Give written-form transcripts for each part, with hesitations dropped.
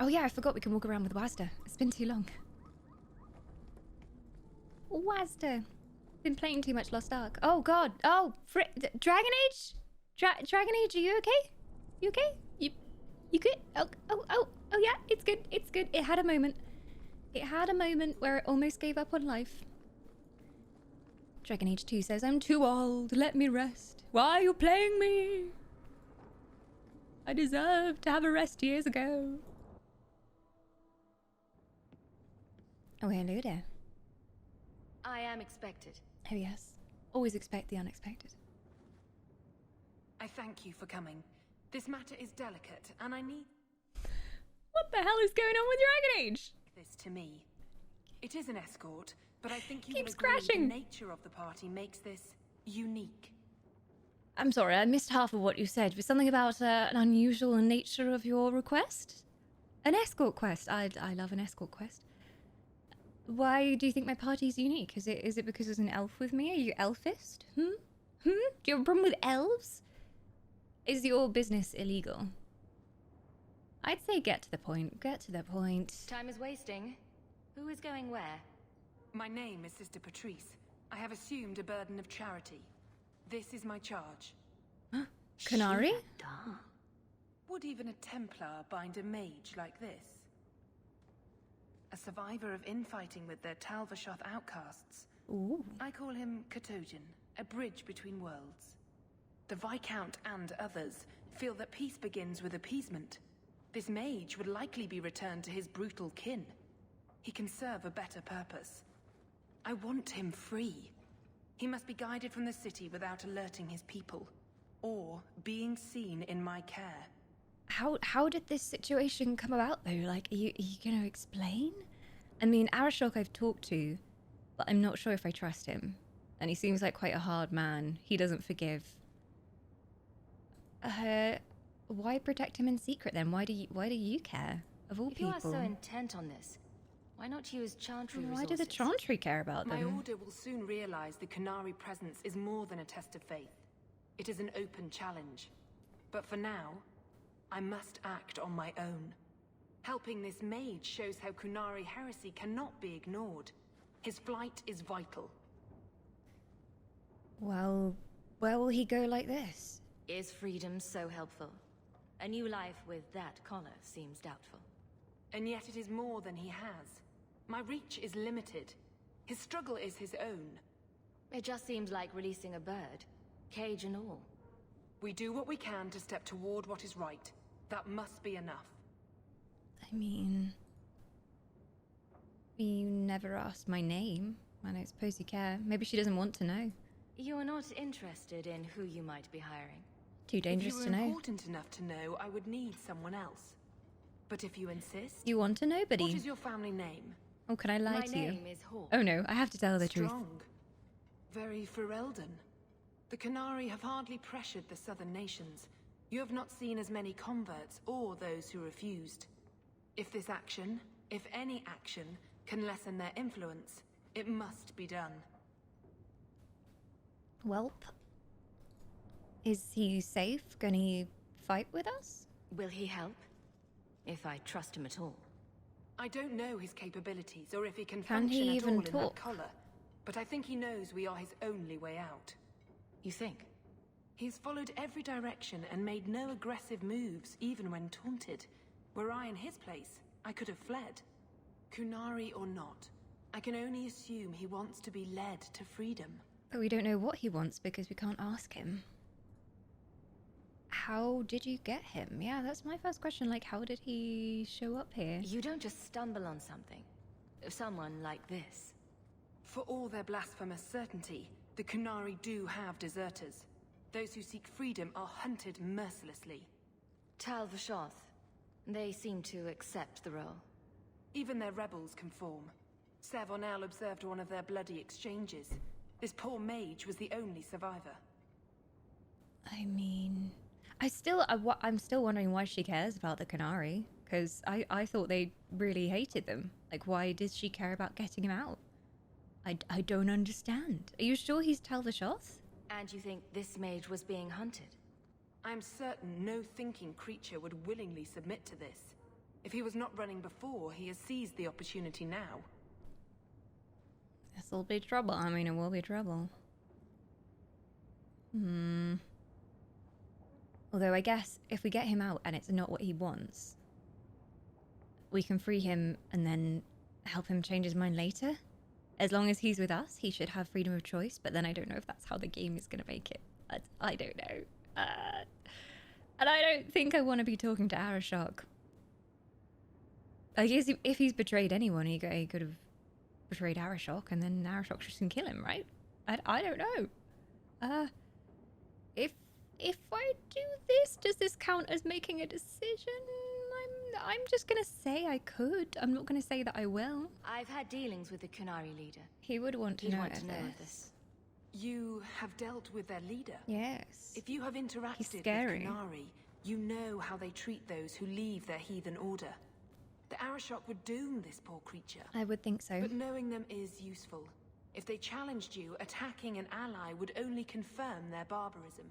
Oh yeah, I forgot we can walk around with Wazda. It's been too long. Wazda. Been playing too much Lost Ark. Oh god. Oh, Dragon Age? Dragon Age, are you okay? You okay? You good? Oh yeah, it's good. It's good. It had a moment. It had a moment where it almost gave up on life. Dragon Age 2 says, I'm too old. Let me rest. Why are you playing me? I deserved to have a rest years ago. Oh, hello there. I am expected. Oh, yes. Always expect the unexpected. I thank you for coming. This matter is delicate, and I need What the hell is going on with Dragon Age? this to me. It is an escort, but I think you Keeps will agree crashing. the nature of the party makes this unique. I'm sorry, I missed half of what you said. Was something about an unusual nature of your request? An escort quest. I love an escort quest. Why do you think my party's unique? Is it because there's an elf with me? Are you elfist? Do you have a problem with elves? Is your business illegal? I'd say get to the point. Get to the point. Time is wasting. Who is going where? My name is Sister Patrice. I have assumed a burden of charity. This is my charge. Canary? Would even a Templar bind a mage like this? A survivor of infighting with their Tal Vashoth outcasts. Ooh. I call him Katojan, a bridge between worlds. The Viscount and others feel that peace begins with appeasement. This mage would likely be returned to his brutal kin. He can serve a better purpose. I want him free. He must be guided from the city without alerting his people, or being seen in my care. How did this situation come about though? Like, are you gonna explain? I mean, Arashok I've talked to, but I'm not sure if I trust him. And he seems like quite a hard man. He doesn't forgive. Why protect him in secret then? Why do you care? Of all If people. you are so intent on this, why not use Chantry Why resources? do the Chantry care about My them? order will soon realize the Qunari presence is more than a test of faith. It is an open challenge. But for now, I must act on my own. Helping this mage shows how Qunari heresy cannot be ignored. His flight is vital. Well, where will he go like this? Is freedom so helpful? A new life with that collar seems doubtful. And yet it is more than he has. My reach is limited. His struggle is his own. It just seems like releasing a bird, cage and all. We do what we can to step toward what is right. That must be enough. I mean, you never asked my name. I don't suppose you care. Maybe she doesn't want to know. You are not interested in who you might be hiring. Too dangerous if to you were know. important enough to know, I would need someone else. But if you insist, You want to nobody. what is your family name? Oh, can I lie My to you? name is Hawk. Oh no, I have to tell the truth. Strong. Very Ferelden. The Qunari have hardly pressured the southern nations. You have not seen as many converts or those who refused. If this action, if any action, can lessen their influence, it must be done. Welp. Is he safe? Gonna he fight with us? Will he help? If I trust him at all. I don't know his capabilities or if he can Can he function at even all in that talk? collar, but I think he knows we are his only way out. You think? He's followed every direction and made no aggressive moves, even when taunted. Were I in his place, I could have fled. Qunari or not, I can only assume he wants to be led to freedom. But we don't know what he wants because we can't ask him. How did you get him? Yeah, that's my first question. Like, how did he show up here? You don't just stumble on something. Someone like this. For all their blasphemous certainty, the Qunari do have deserters. Those who seek freedom are hunted mercilessly. Tal Vashoth. They seem to accept the role. Even their rebels conform. Savonel observed one of their bloody exchanges. This poor mage was the only survivor. I mean, I'm still wondering why she cares about the Qunari. Because I thought they really hated them. Like, why does she care about getting him out? I don't understand. Are you sure he's Tal Vashoth? And you think this mage was being hunted? I'm certain no thinking creature would willingly submit to this. If he was not running before, he has seized the opportunity now. This'll be trouble. I mean, it will be trouble. Although I guess if we get him out and it's not what he wants, we can free him and then help him change his mind later. As long as he's with us, he should have freedom of choice, but then I don't know if that's how the game is going to make it. I don't know. And I don't think I want to be talking to Arashok. I guess if he's betrayed anyone, he could have betrayed Arashok, and then Arashok just can kill him, right? I don't know. If I do this, does this count as making a decision? I'm just gonna say I could. I'm not gonna say that I will. I've had dealings with the Kunari leader. He would want to He'd know want of to know of this. this. You have dealt with their leader. Yes. If you have interacted with scary. Kunari, you know how they treat those who leave their heathen order. The Arashok would doom this poor creature. I would think so. But knowing them is useful. If they challenged you, attacking an ally would only confirm their barbarism.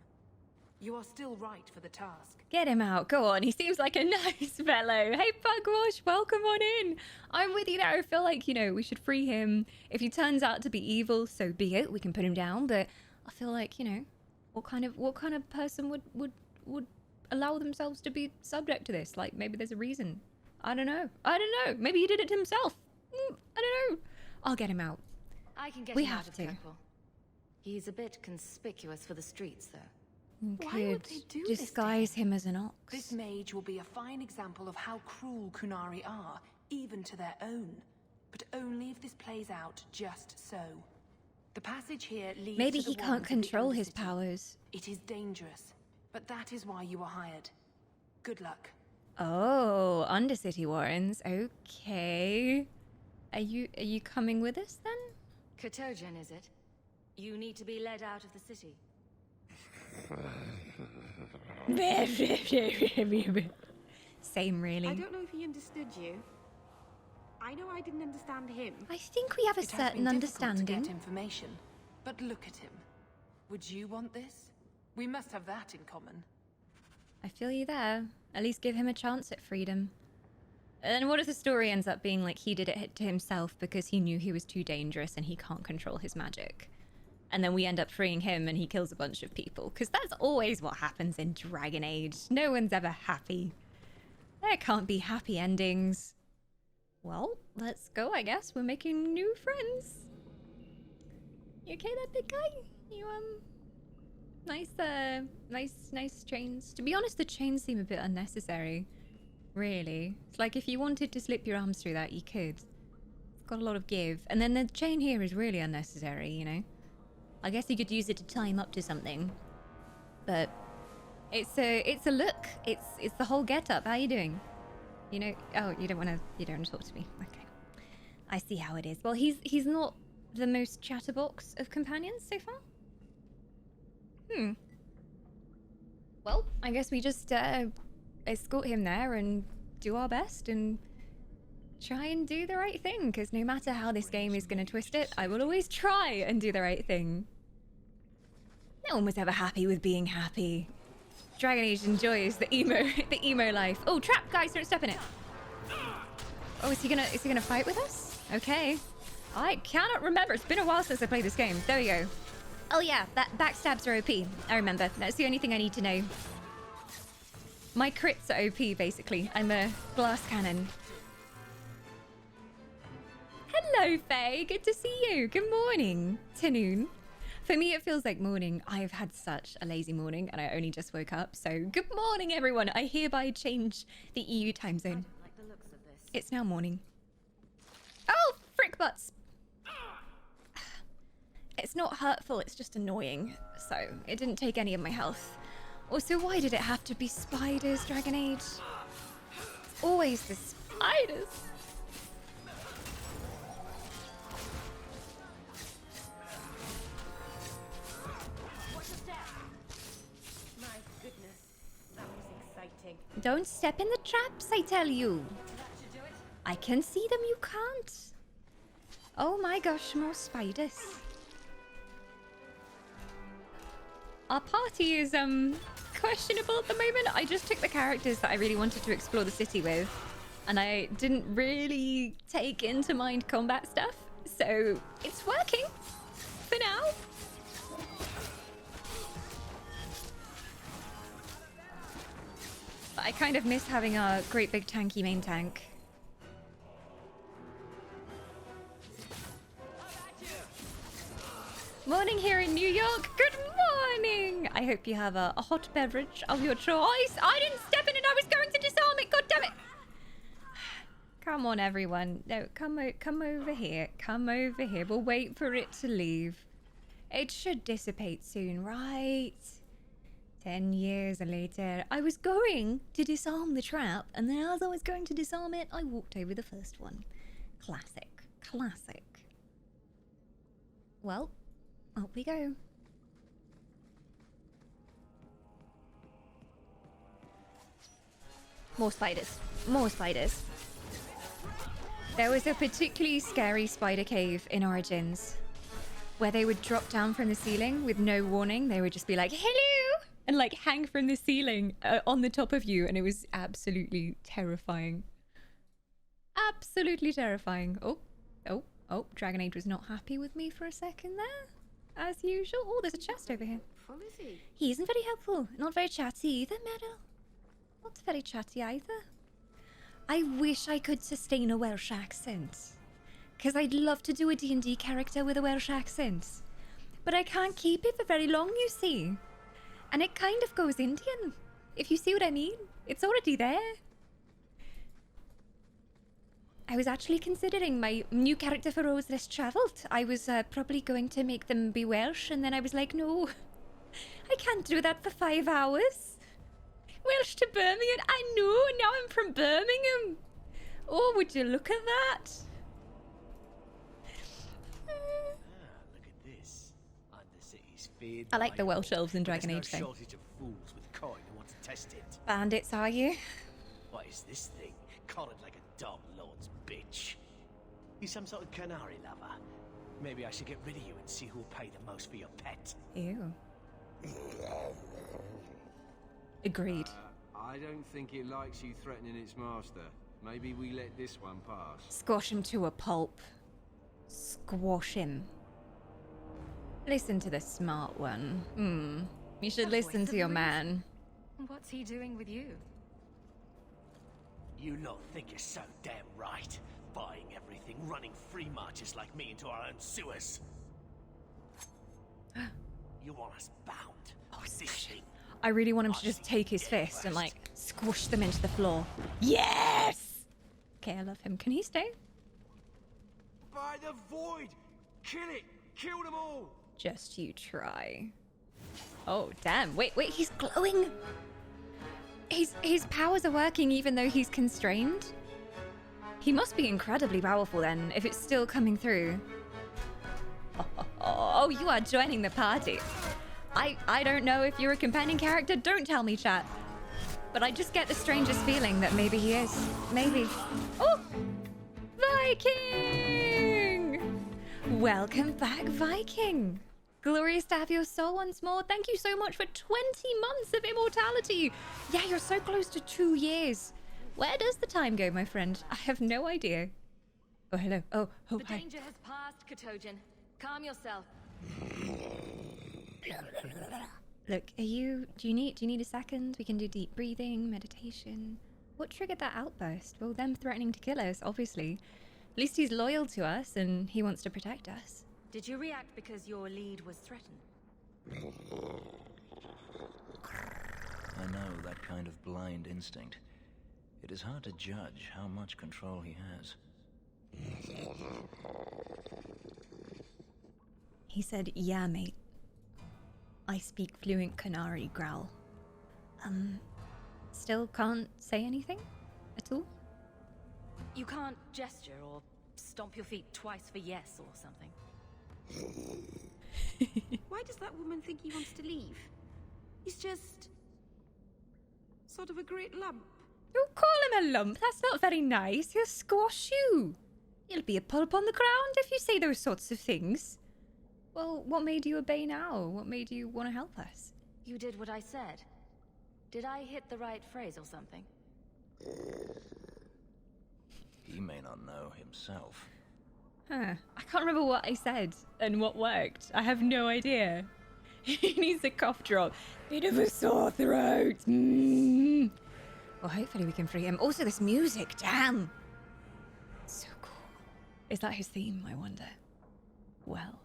You are still right for the task. Get him out. Go on. He seems like a nice fellow. Hey, Pugwash, welcome on in. I'm with you there. I feel like, we should free him. If he turns out to be evil, so be it. We can put him down. But I feel like, what kind of person would allow themselves to be subject to this? Like, maybe there's a reason. I don't know. Maybe he did it himself. I don't know. I'll get him out. I can get We him have out of to. Kirkwall. He's a bit conspicuous for the streets, though. Why would they do this to disguise him as an ox. This mage will be a fine example of how cruel Kunari are, even to their own. But only if this plays out just so. The passage here leads Maybe to the he can't ones of the control Elder his City. powers. It is dangerous, but that is why you are hired. Good luck. Oh, Undercity Warrens. Okay. Are you coming with us then? Kotogen, is it? You need to be led out of the city. Same, really. I don't know if he understood you. I know I didn't understand him. I think we have a It has certain been difficult to understanding. get information, but look at him. Would you want this? We must have that in common. I feel you there. At least give him a chance at freedom. And what if the story ends up being like he did it to himself because he knew he was too dangerous and he can't control his magic? And then we end up freeing him and he kills a bunch of people. Because that's always what happens in Dragon Age. No one's ever happy. There can't be happy endings. Well, let's go, I guess. We're making new friends. You okay there, big guy? You, nice chains. To be honest, the chains seem a bit unnecessary. Really. It's like if you wanted to slip your arms through that, you could. It's got a lot of give. And then the chain here is really unnecessary, I guess you could use it to tie him up to something. But it's a look. It's the whole get-up. How you doing? Oh, you don't want to talk to me. Okay. I see how it is. Well, he's not the most chatterbox of companions so far. Well, I guess we just escort him there and do our best and try and do the right thing, because no matter how this game is going to twist it, I will always try and do the right thing. No one was ever happy with being happy. Dragon Age enjoys the emo life. Oh, trap, guys, don't step in it. Oh, is he gonna fight with us? Okay. I cannot remember. It's been a while since I played this game. There we go. Oh yeah, that backstabs are OP. I remember. That's the only thing I need to know. My crits are OP, basically. I'm a glass cannon. Hello, Faye. Good to see you. Good morning. Tanoon. For me, it feels like morning. I've had such a lazy morning and I only just woke up. So good morning, everyone. I hereby change the EU time zone. Like the looks of this. It's now morning. Oh, frick butts. It's not hurtful, it's just annoying. So it didn't take any of my health. Also, why did it have to be spiders, Dragon Age? It's always the spiders. My goodness, that was exciting. Don't step in the traps, I tell you. I can see them, you can't. Oh my gosh, more spiders. Our party is, questionable at the moment. I just took the characters that I really wanted to explore the city with. and I didn't really take into mind combat stuff, so it's working for now. But I kind of miss having a great big tanky main tank. Morning here in New York. Good morning. I hope you have a hot beverage of your choice. I didn't step in and I was going to disarm it. God damn it. Come on, everyone. No, come over here. Come over here. We'll wait for it to leave. It should dissipate soon, right? 10 years later, I was going to disarm the trap, and then as I was going to disarm it, I walked over the first one. Classic. Classic. Well, up we go. More spiders. More spiders. There was a particularly scary spider cave in Origins where they would drop down from the ceiling with no warning. They would just be like, hello! And like hang from the ceiling on the top of you. And it was absolutely terrifying. Absolutely terrifying. Oh. Dragon Age was not happy with me for a second there. As usual. Oh, there's a chest over here. Full is he? He isn't very helpful. Not very chatty either, Meadow. Not very chatty either. I wish I could sustain a Welsh accent. Because I'd love to do a D&D character with a Welsh accent. But I can't keep it for very long, you see. And it kind of goes Indian, if you see what I mean. It's already there. I was actually considering my new character for Roads Less Travelled. I was probably going to make them be Welsh, and then I was like, no, I can't do that for 5 hours. Welsh to Birmingham, I know, now I'm from Birmingham. Oh, would you look at that? Look at this. Undercity's feared I like by the Welsh all, elves in but Dragon there's Age no thing. shortage of fools with coin who want to test it. Bandits, are you? What is this thing? Collared like a dog lord's bitch. You some sort of canary lover? Maybe I should get rid of you and see who'll pay the most for your pet. Ew. Agreed. I don't think it likes you threatening its master. Maybe we let this one pass. Squash him to a pulp. Squash him. Listen to the smart one. You should The listen voice to of your reason. man. What's he doing with you? You lot think you're so damn right. Buying everything, running free marches like me into our own sewers. You want us bound. This thing. I really want him to just take his fist and like squish them into the floor. Yes! Okay, I love him. Can he stay? By the void! Kill it! Kill them all! Just you try. Oh, damn. Wait, he's glowing. His powers are working even though he's constrained. He must be incredibly powerful then, if it's still coming through. Oh, you are joining the party. I don't know if you're a companion character. Don't tell me, chat. But I just get the strangest feeling that maybe he is. Maybe. Oh! Viking! Welcome back, Viking. Glorious to have your soul once more. Thank you so much for 20 months of immortality. Yeah, you're so close to 2 years. Where does the time go, my friend? I have no idea. Oh, hello. Oh, The hi. danger has passed, Katojan. Calm yourself. Look, do you need a second? We can do deep breathing, meditation. What triggered that outburst? Well, them threatening to kill us, obviously. At least he's loyal to us and he wants to protect us. Did you react because your lead was threatened? I know that kind of blind instinct. It is hard to judge how much control he has. He said, yeah, mate. I speak fluent Canary growl. Still can't say anything at all? You can't gesture or stomp your feet twice for yes or something. Why does that woman think he wants to leave? He's just... sort of a great lump. Don't call him a lump. That's not very nice. He'll squash you. You'll be a pulp on the ground if you say those sorts of things. Well, what made you obey now? What made you want to help us? You did what I said. Did I hit the right phrase or something? may not know himself. Huh. I can't remember what I said and what worked. I have no idea. He needs a cough drop. Bit of a sore throat. Well, hopefully we can free him. Also, this music, damn. So cool. Is that his theme, I wonder? Well,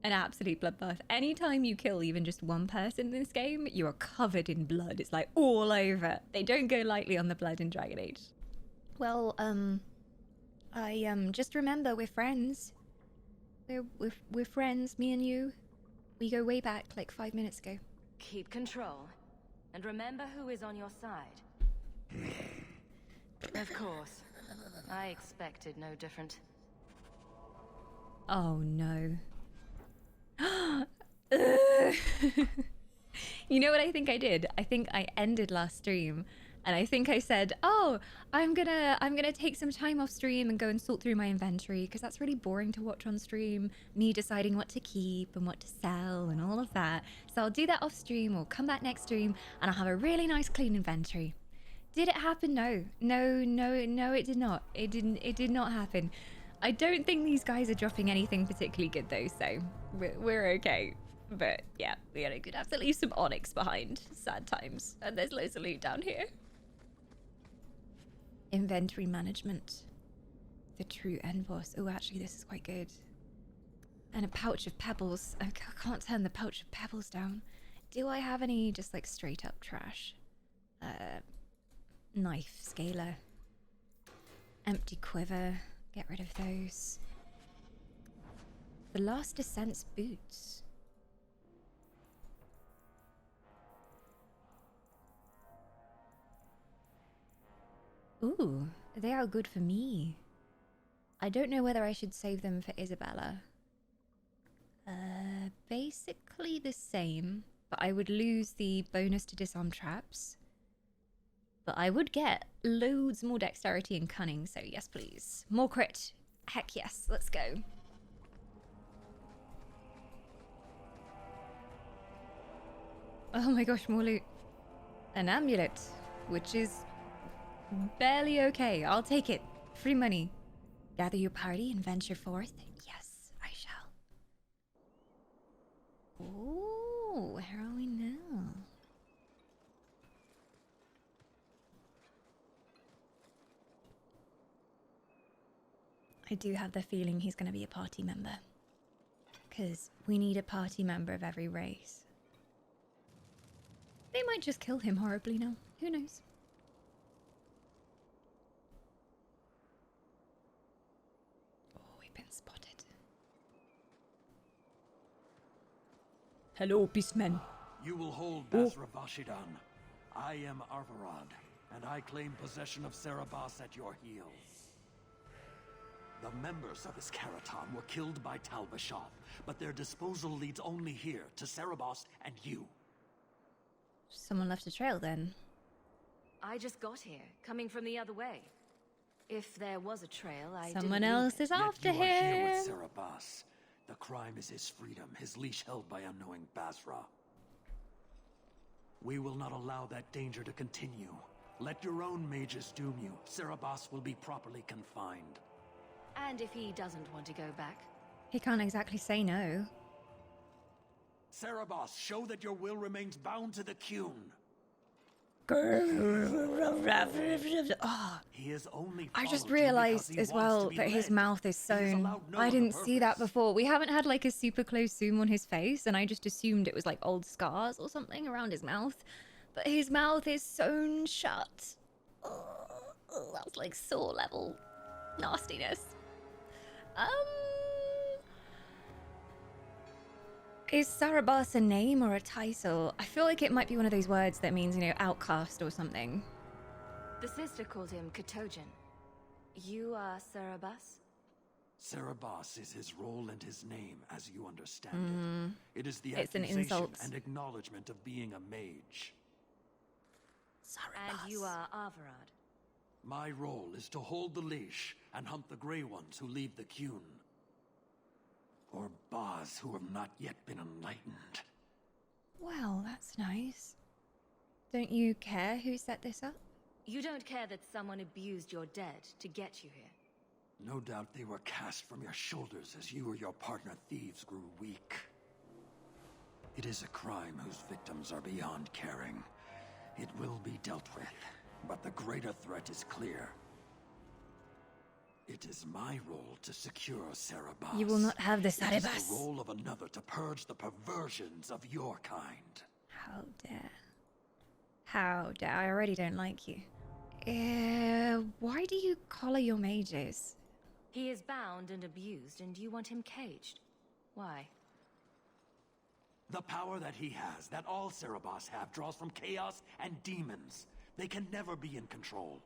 an absolute bloodbath. Anytime you kill even just one person in this game, you are covered in blood. It's like all over. They don't go lightly on the blood in Dragon Age. Well, I just remember we're friends. We're friends, me and you. We go way back, like 5 minutes ago. Keep control. And remember who is on your side. Of course. I expected no different. Oh no. You know what I think I did? I think I ended last stream and I think I said, "Oh, I'm gonna take some time off stream and go and sort through my inventory because that's really boring to watch on stream, me deciding what to keep and what to sell and all of that. So I'll do that off stream or come back next stream and I'll have a really nice clean inventory." Did it happen? No, it did not. It did not happen. I don't think these guys are dropping anything particularly good though, so we're okay. But yeah, we're gonna have to leave some onyx behind. Sad times. And there's loads of loot down here. Inventory management. The true end boss. Oh, actually, this is quite good. And a pouch of pebbles. I can't turn the pouch of pebbles down. Do I have any just like straight up trash? Knife, scaler. Empty quiver. Get rid of those. The Last Descent's boots. Ooh, they are good for me. I don't know whether I should save them for Isabella. Basically the same, but I would lose the bonus to disarm traps. But I would get loads more dexterity and cunning, so yes please. More crit. Heck yes, let's go. Oh my gosh, more loot. An amulet, which is barely okay. I'll take it. Free money. Gather your party and venture forth. Yes, I shall. Ooh, where are we now? I do have the feeling he's going to be a party member. Because we need a party member of every race. They might just kill him horribly now. Who knows? Oh, we've been spotted. Hello, beastmen. You will hold Basra Vashidan. I am Arvarad, and I claim possession of Serabas at your heels. The members of Iskaraton were killed by Tal Bashar, but their disposal leads only here, to Serabas and you. Someone left a trail then. I just got here, coming from the other way. If there was a trail, I Someone didn't leave else it. is after Yet you are here him. with Serabas. The crime is his freedom, his leash held by unknowing Basra. We will not allow that danger to continue. Let your own mages doom you. Serabas will be properly confined. And if he doesn't want to go back? He can't exactly say no. Serabas, show that your will remains bound to the Qun. Oh, He is only I just followed you because realized he as wants well to be that his led. mouth is He is sewn. allowed no I other didn't see that purpose. before. We haven't had like a super close zoom on his face, and I just assumed it was like old scars or something around his mouth. But his mouth is sewn shut. Oh, that's like sore level nastiness. Is Sarabas a name or a title? I feel like it might be one of those words that means, you know, outcast or something. The sister called him Katojan. You are Serabas? Serabas is his role and his name, as you understand it. It is the It's an accusation insult. and acknowledgement of being a mage. And you are Arvarad. My role is to hold the leash and hunt the Grey Ones who leave the Qun. Or Baz who have not yet been enlightened. Well, that's nice. Don't you care who set this up? You don't care that someone abused your dead to get you here? No doubt they were cast from your shoulders as you or your partner thieves grew weak. It is a crime whose victims are beyond caring. It will be dealt with, but the greater threat is clear. It is my role to secure Cerebas. You will not have the It is Cerebas. the role of another to purge the perversions of your kind. How dare. How dare. I already don't like you. Why do you collar your mages? He is bound and abused, and you want him caged. Why? The power that he has, that all Cerebas have, draws from chaos and demons. They can never be in control.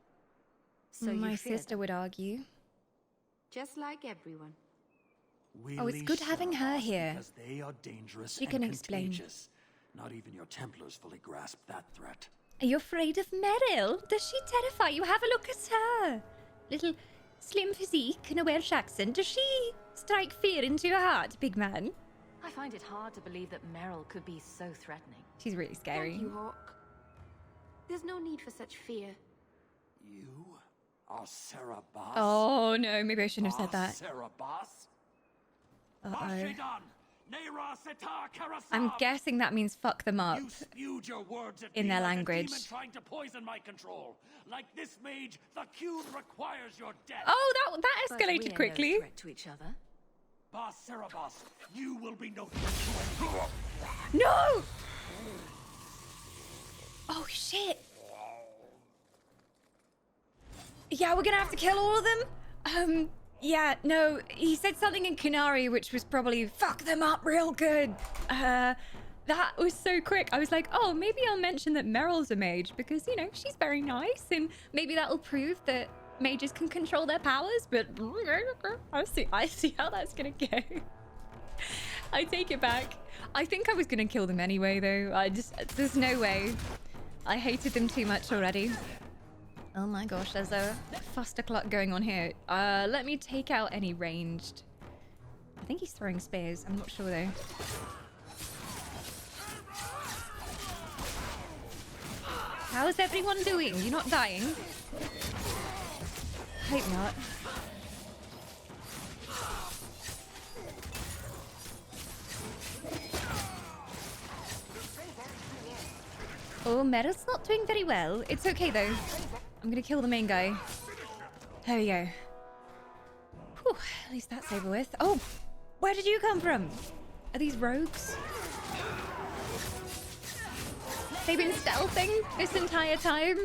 So My you fear sister them. would argue. Just like everyone. We Oh, it's leash good having her Cerebas here. because they are dangerous She and can explain. contagious. Not even your Templars fully grasp that threat. Are you afraid of Meryl? Does she terrify you? Have a look at her. Little slim physique and a Welsh accent. Does she strike fear into your heart, big man? I find it hard to believe that Meryl could be so threatening. She's really scary. Thank you, Hawk. There's no need for such fear. You are Cerebas? Oh no, maybe I shouldn't have said that. Cerebas? Uh-oh. Bashidan! Nera Setar Karasam! I'm guessing that means fuck them up. You spewed your words at In me their like language. a demon trying to poison my control. Like this mage, the Qun requires your death. Oh, that But we escalated are quickly. no threat to each other. Boss Cerebas, you will be no threat to anyone. No! Oh shit! Yeah, we're gonna have to kill all of them. Yeah, no, he said something in Canary, which was probably fuck them up real good. That was so quick. I was like, oh, maybe I'll mention that Meryl's a mage because, you know, she's very nice and maybe that'll prove that mages can control their powers, but I see how that's gonna go. I take it back. I think I was gonna kill them anyway, though. There's no way. I hated them too much already. Oh my gosh, there's a faster clock going on here. Let me take out any ranged. I think he's throwing spears. I'm not sure though. How's everyone doing? You're not dying? Hope not. Oh, Meryl's not doing very well. It's okay though. I'm gonna kill the main guy. There we go. Whew, at least that's over with. Oh, where did you come from? Are these rogues? They've been stealthing this entire time?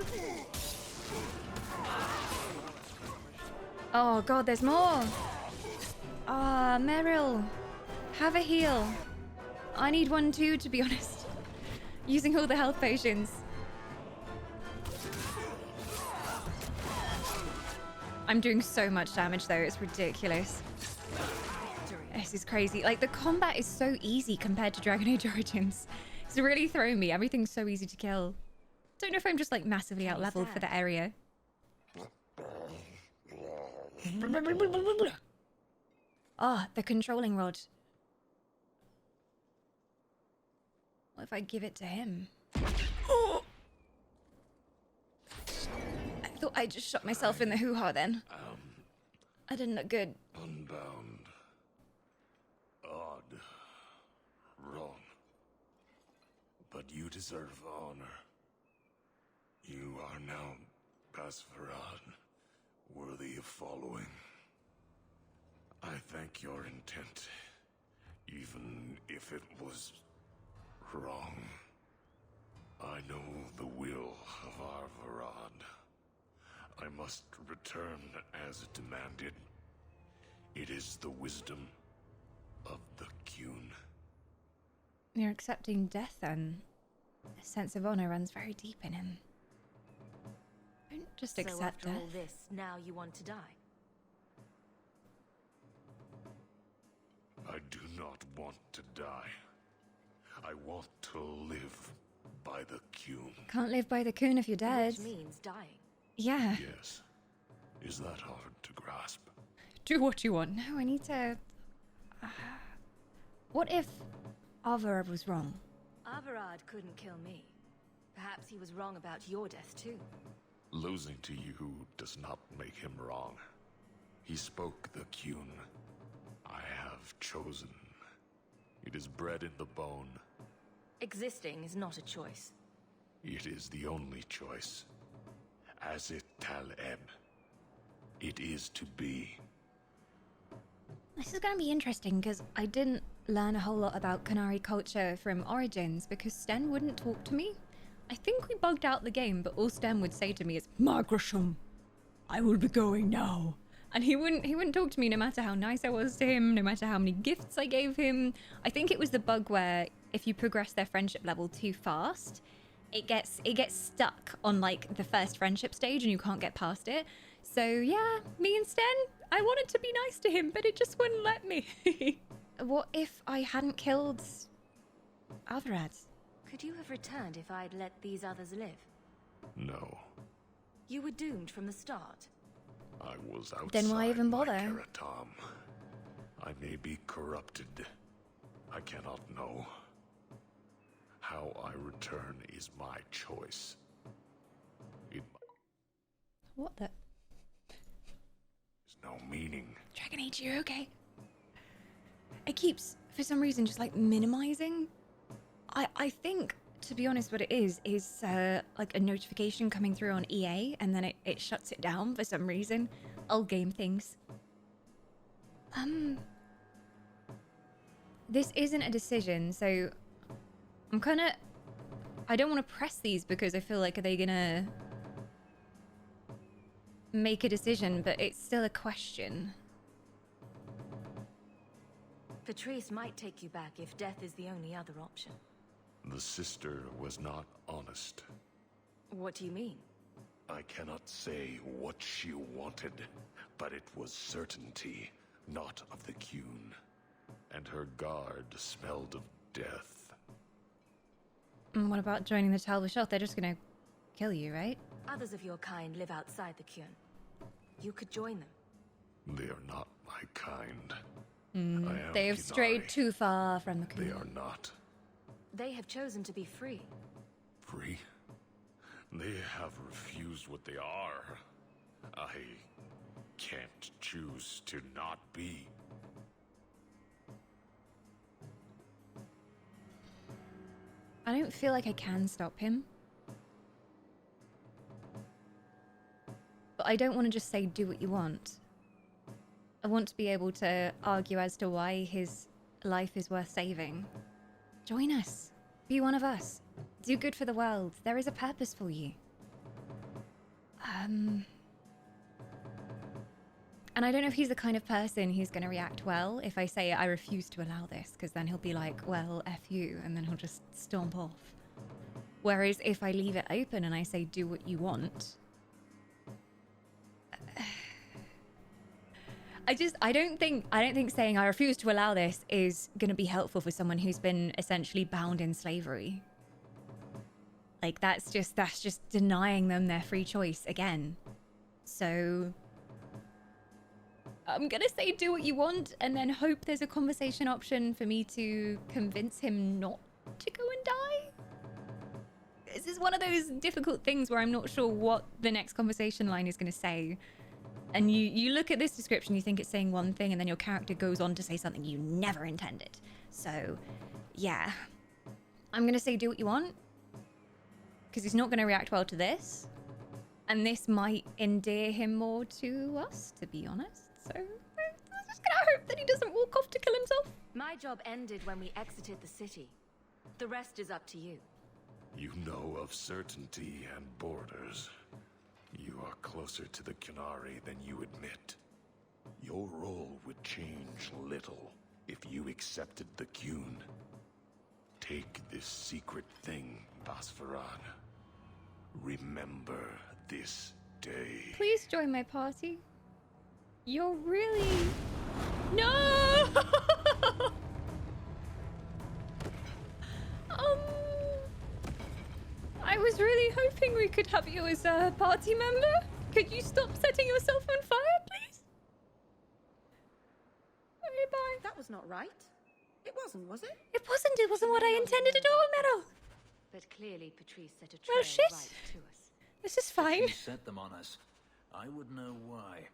Oh god, there's more. Ah, Meryl. Have a heal. I need one too, to be honest. Using all the health potions. I'm doing so much damage though, it's ridiculous. This is crazy. Like, the combat is so easy compared to Dragon Age Origins. It's really throwing me. Everything's so easy to kill. Don't know if I'm just like massively out leveled for the area. Ah, the controlling rod. What if I give it to him? Oh! I thought I just shot myself in the hoo-ha then. I didn't look good. Unbound. Odd. Wrong. But you deserve honor. You are now Basfarad, worthy of following. I thank your intent, even if it was wrong. I know the will of Arvarad. I must return as demanded. It is the wisdom of the Qun. You're accepting death then. A sense of honor runs very deep in him. Don't just So accept after death. all this, now you want to die? I do not want to die. I want to live by the Qun. Can't live by the Qun if you're dead. Which means dying. Yeah. Yes. Is that hard to grasp? Do what you want. No, I need to... What if Arvarad was wrong? Arvarad couldn't kill me. Perhaps he was wrong about your death too. Losing to you does not make him wrong. He spoke the Kyun. I have chosen. It is bred in the bone. Existing is not a choice. It is the only choice. As it Tal-Eb. It is to be. This is going to be interesting because I didn't learn a whole lot about Qunari culture from Origins because Sten wouldn't talk to me. I think we bugged out the game, but all Sten would say to me is, "Margrasham, I will be going now." And he wouldn't talk to me no matter how nice I was to him, no matter how many gifts I gave him. I think it was the bug where if you progress their friendship level too fast, it gets stuck on like the first friendship stage and you can't get past it. So yeah, me and Sten, I wanted to be nice to him, but it just wouldn't let me. What if I hadn't killed Alvarad? Could you have returned if I'd let these others live? No. You were doomed from the start. I was outside Then why even my bother? Karatam. I may be corrupted. I cannot know. How I return is my choice. What the? There's no meaning. Dragon Age, you're okay. It keeps, for some reason, just like minimizing. I think, to be honest, what it is like a notification coming through on EA and then it shuts it down for some reason. Old game things. This isn't a decision, so I'm I don't want to press these because I feel like, are they gonna make a decision? But it's still a question. Patrice might take you back if death is the only other option. The sister was not honest. What do you mean? I cannot say what she wanted, but it was certainty, not of the Kyun. And her guard smelled of death. And what about joining the Tal Vashoth? They're just gonna kill you, right? Others of your kind live outside the Kyun. You could join them. They are not my kind. They have strayed Qunari. too far from the They Kyun. are not They have chosen to be free. free. They have refused what they are. I can't choose to not be. I don't feel like I can stop him. But I don't want to just say, do what you want. I want to be able to argue as to why his life is worth saving. Join us. Be one of us. Do good for the world. There is a purpose for you. And I don't know if he's the kind of person who's going to react well if I say I refuse to allow this, because then he'll be like, well, F you, and then he'll just stomp off. Whereas if I leave it open and I say, do what you want, I don't think saying I refuse to allow this is going to be helpful for someone who's been essentially bound in slavery. Like that's just denying them their free choice again. So I'm gonna say do what you want and then hope there's a conversation option for me to convince him not to go and die. This is one of those difficult things where I'm not sure what the next conversation line is gonna say. And you look at this description, you think it's saying one thing, and then your character goes on to say something you never intended. So, yeah. I'm gonna say do what you want, because he's not gonna react well to this. And this might endear him more to us, to be honest. So, I'm just gonna hope that he doesn't walk off to kill himself. My job ended when we exited the city. The rest is up to you. You know of certainty and borders. You are closer to the Qunari than you admit. Your role would change little if you accepted the Kyun. Take this secret thing, Basfaran. Remember this day. Please join my party. You're really... No! I was really hoping we could have you as a party member. Could you stop setting yourself on fire, please? Okay, bye. That was not right. It wasn't, was it? It wasn't what I intended at all, Meadow. But clearly Patrice set a trail Well, shit. right to us. This is fine. She set them on us. I would know why.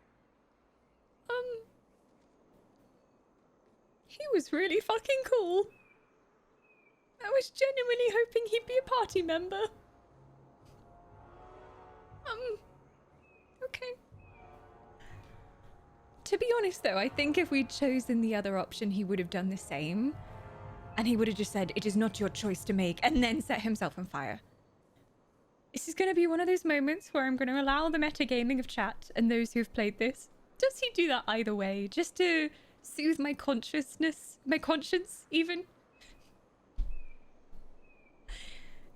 He was really fucking cool. I was genuinely hoping he'd be a party member. Okay. To be honest though, I think if we'd chosen the other option, he would have done the same. And he would have just said, it is not your choice to make, and then set himself on fire. This is going to be one of those moments where I'm going to allow the metagaming of chat and those who have played this. Does he do that either way? Just to soothe my consciousness, my conscience even?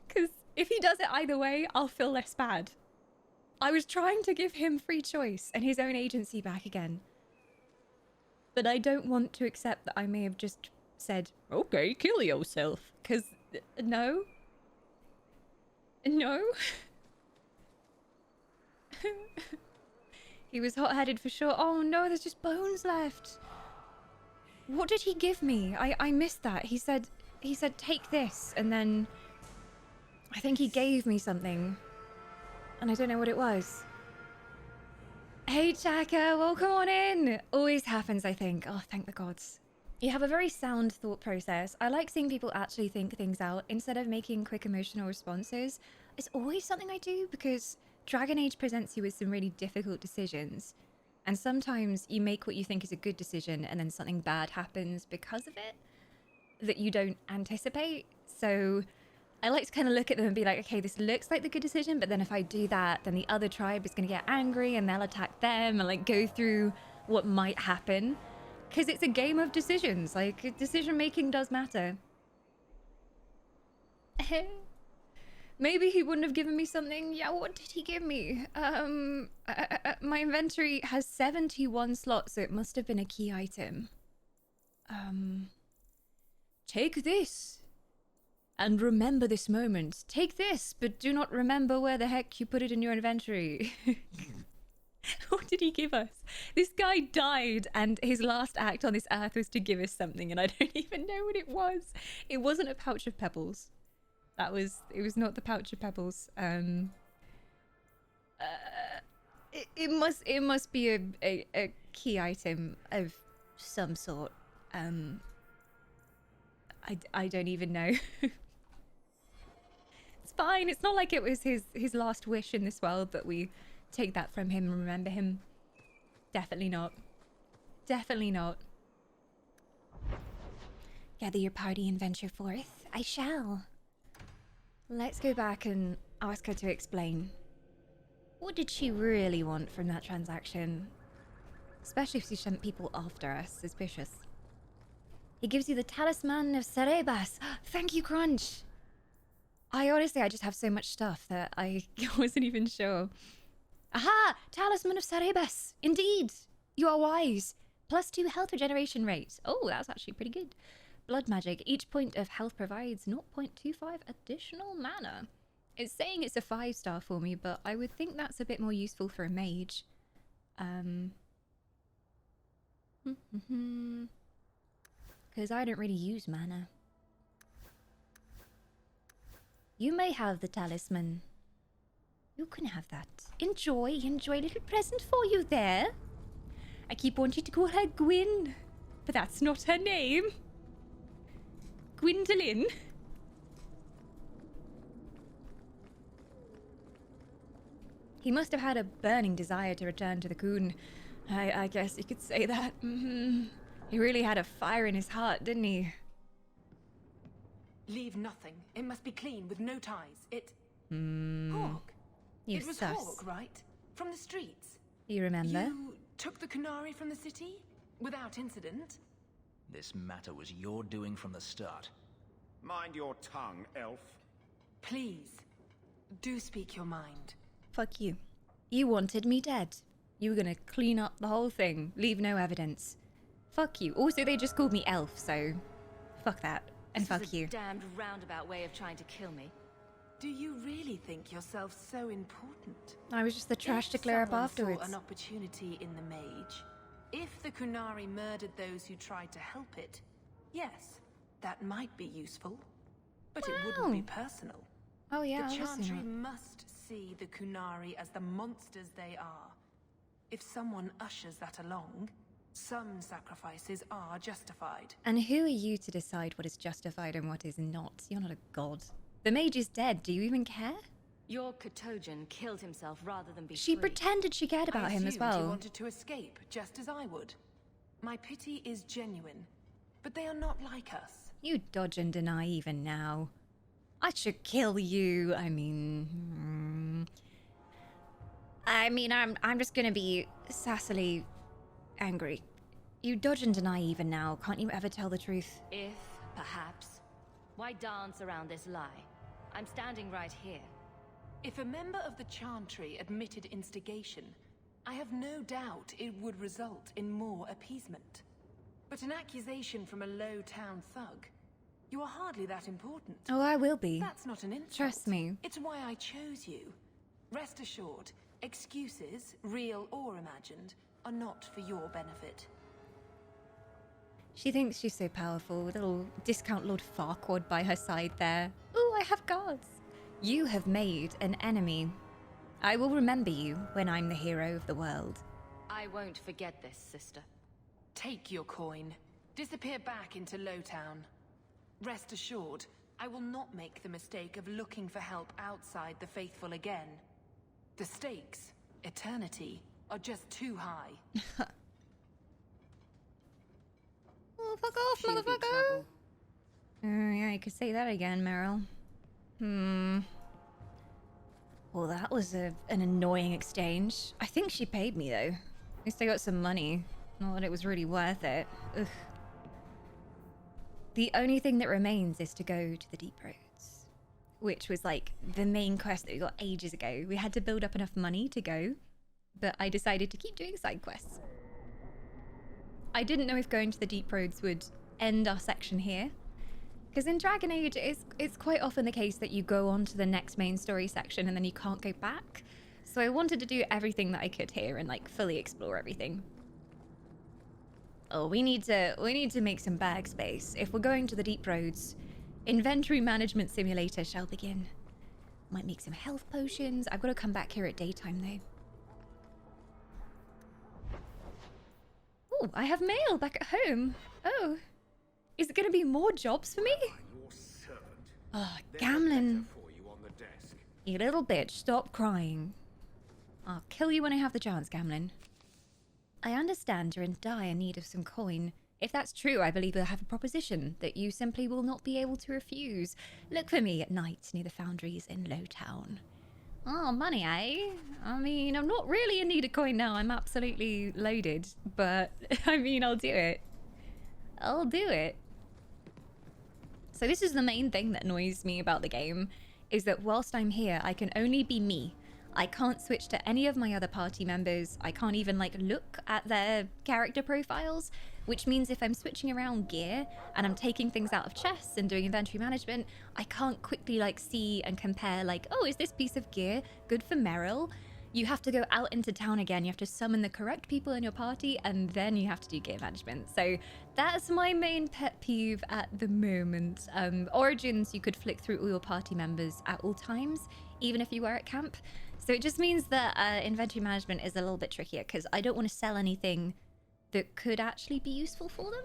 Because if he does it either way, I'll feel less bad. I was trying to give him free choice and his own agency back again. But I don't want to accept that I may have just said, okay, kill yourself. Because, no. No. He was hot-headed for sure. Oh no, there's just bones left. What did he give me? I missed that. He said, take this, and then I think he gave me something. And I don't know what it was. Hey, Chaka, welcome on in. Always happens, I think. Oh, thank the gods. You have a very sound thought process. I like seeing people actually think things out instead of making quick emotional responses. It's always something I do because Dragon Age presents you with some really difficult decisions. And sometimes you make what you think is a good decision and then something bad happens because of it that you don't anticipate. So I like to kind of look at them and be like, okay, this looks like the good decision, but then if I do that, then the other tribe is going to get angry and they'll attack them and like go through what might happen. Because it's a game of decisions. Like, decision making does matter. Maybe he wouldn't have given me something. Yeah, what did he give me? My inventory has 71 slots, so it must have been a key item. Take this. And remember this moment. Take this, but do not remember where the heck you put it in your inventory. What did he give us? This guy died and his last act on this earth was to give us something and I don't even know what it was. It wasn't a pouch of pebbles. It was not the pouch of pebbles. It must be a key item of some sort. I don't even know. It's fine. It's not like it was his last wish in this world that we take that from him and remember him. Definitely not. Definitely not. Gather your party and venture forth. I shall. Let's go back and ask her to explain. What did she really want from that transaction? Especially if she sent people after us. Suspicious. He gives you the Talisman of Cerebas. Thank you, Crunch. I just have so much stuff that I wasn't even sure. Aha! Talisman of Cerebas. Indeed. You are wise. +2 health regeneration rate. Oh, that's actually pretty good. Blood magic. Each point of health provides 0.25 additional mana. It's saying it's a 5-star for me, but I would think that's a bit more useful for a mage. Because I don't really use mana. You may have the talisman. You can have that. Enjoy a little present for you there. I keep wanting to call her Gwyn, but that's not her name. Gwendolyn. He must have had a burning desire to return to the Coon. I guess you could say that. He really had a fire in his heart, didn't he? Leave nothing. It must be clean, with no ties. Hawk. You It was sus. Hawk, right? From the streets. You remember? You took the Qunari from the city? Without incident? This matter was your doing from the start. Mind your tongue, elf. Please, do speak your mind. Fuck you. You wanted me dead. You were gonna clean up the whole thing, leave no evidence. Fuck you. Also, they just called me elf, so fuck that. And fuck you. Damned roundabout way of trying to kill me. Do you really think yourself so important? I was just the trash to If clear up someone afterwards. saw an opportunity in the mage, if the Qunari murdered those who tried to help it, yes, that might be useful. But it wouldn't be personal. Oh yeah, The obviously Chantry not. must see the Qunari as the monsters they are. If someone ushers that along, Some sacrifices are justified. And who are you to decide what is justified and what is not? You're not a god. The mage is dead. Do you even care? Your Katojan killed himself rather than be She free. pretended she cared about him as I assumed well. you wanted to escape, just as I would. My pity is genuine, but they are not like us. You dodge and deny even now. I should kill you. I'm just gonna be sassily angry. You dodge and deny even now. Can't you ever tell the truth? If, perhaps. Why dance around this lie? I'm standing right here. If a member of the Chantry admitted instigation, I have no doubt it would result in more appeasement. But an accusation from a low-town thug, you are hardly that important. Oh, I will be. That's not an insult. Trust me. It's why I chose you. Rest assured, excuses, real or imagined, are not for your benefit. She thinks she's so powerful, with little discount Lord Farquaad by her side there. Ooh, I have guards. You have made an enemy. I will remember you when I'm the hero of the world. I won't forget this, sister. Take your coin. Disappear back into Lowtown. Rest assured, I will not make the mistake of looking for help outside the faithful again. The stakes, eternity, are just too high. Oh, fuck off, She'll be motherfucker! trouble. Oh, yeah, you could say that again, Meryl. Well, that was an annoying exchange. I think she paid me, though. At least I got some money. Not that it was really worth it. Ugh. The only thing that remains is to go to the Deep Roads, which was like the main quest that we got ages ago. We had to build up enough money to go, but I decided to keep doing side quests. I didn't know if going to the Deep Roads would end our section here, because in Dragon Age, it's quite often the case that you go on to the next main story section and then you can't go back. So I wanted to do everything that I could here and like fully explore everything. Oh, we need to make some bag space. If we're going to the Deep Roads, Inventory Management Simulator shall begin. Might make some health potions. I've got to come back here at daytime though. Oh, I have mail back at home. Oh, is it going to be more jobs for me? Your servant. Oh, There's a Gamlen. letter for you on the desk. You little bitch, stop crying. I'll kill you when I have the chance, Gamlen. I understand you're in dire need of some coin. If that's true, I believe I have a proposition that you simply will not be able to refuse. Look for me at night near the foundries in Lowtown. Oh, money, eh? I mean, I'm not really in need of coin now. I'm absolutely loaded. But, I mean, I'll do it. I'll do it. So this is the main thing that annoys me about the game, is that whilst I'm here, I can only be me. I can't switch to any of my other party members. I can't even like look at their character profiles, which means if I'm switching around gear and I'm taking things out of chests and doing inventory management, I can't quickly like see and compare like, oh, is this piece of gear good for Meryl? You have to go out into town again. You have to summon the correct people in your party and then you have to do gear management. So that's my main pet peeve at the moment. Origins, you could flick through all your party members at all times, even if you were at camp. So it just means that inventory management is a little bit trickier because I don't want to sell anything that could actually be useful for them.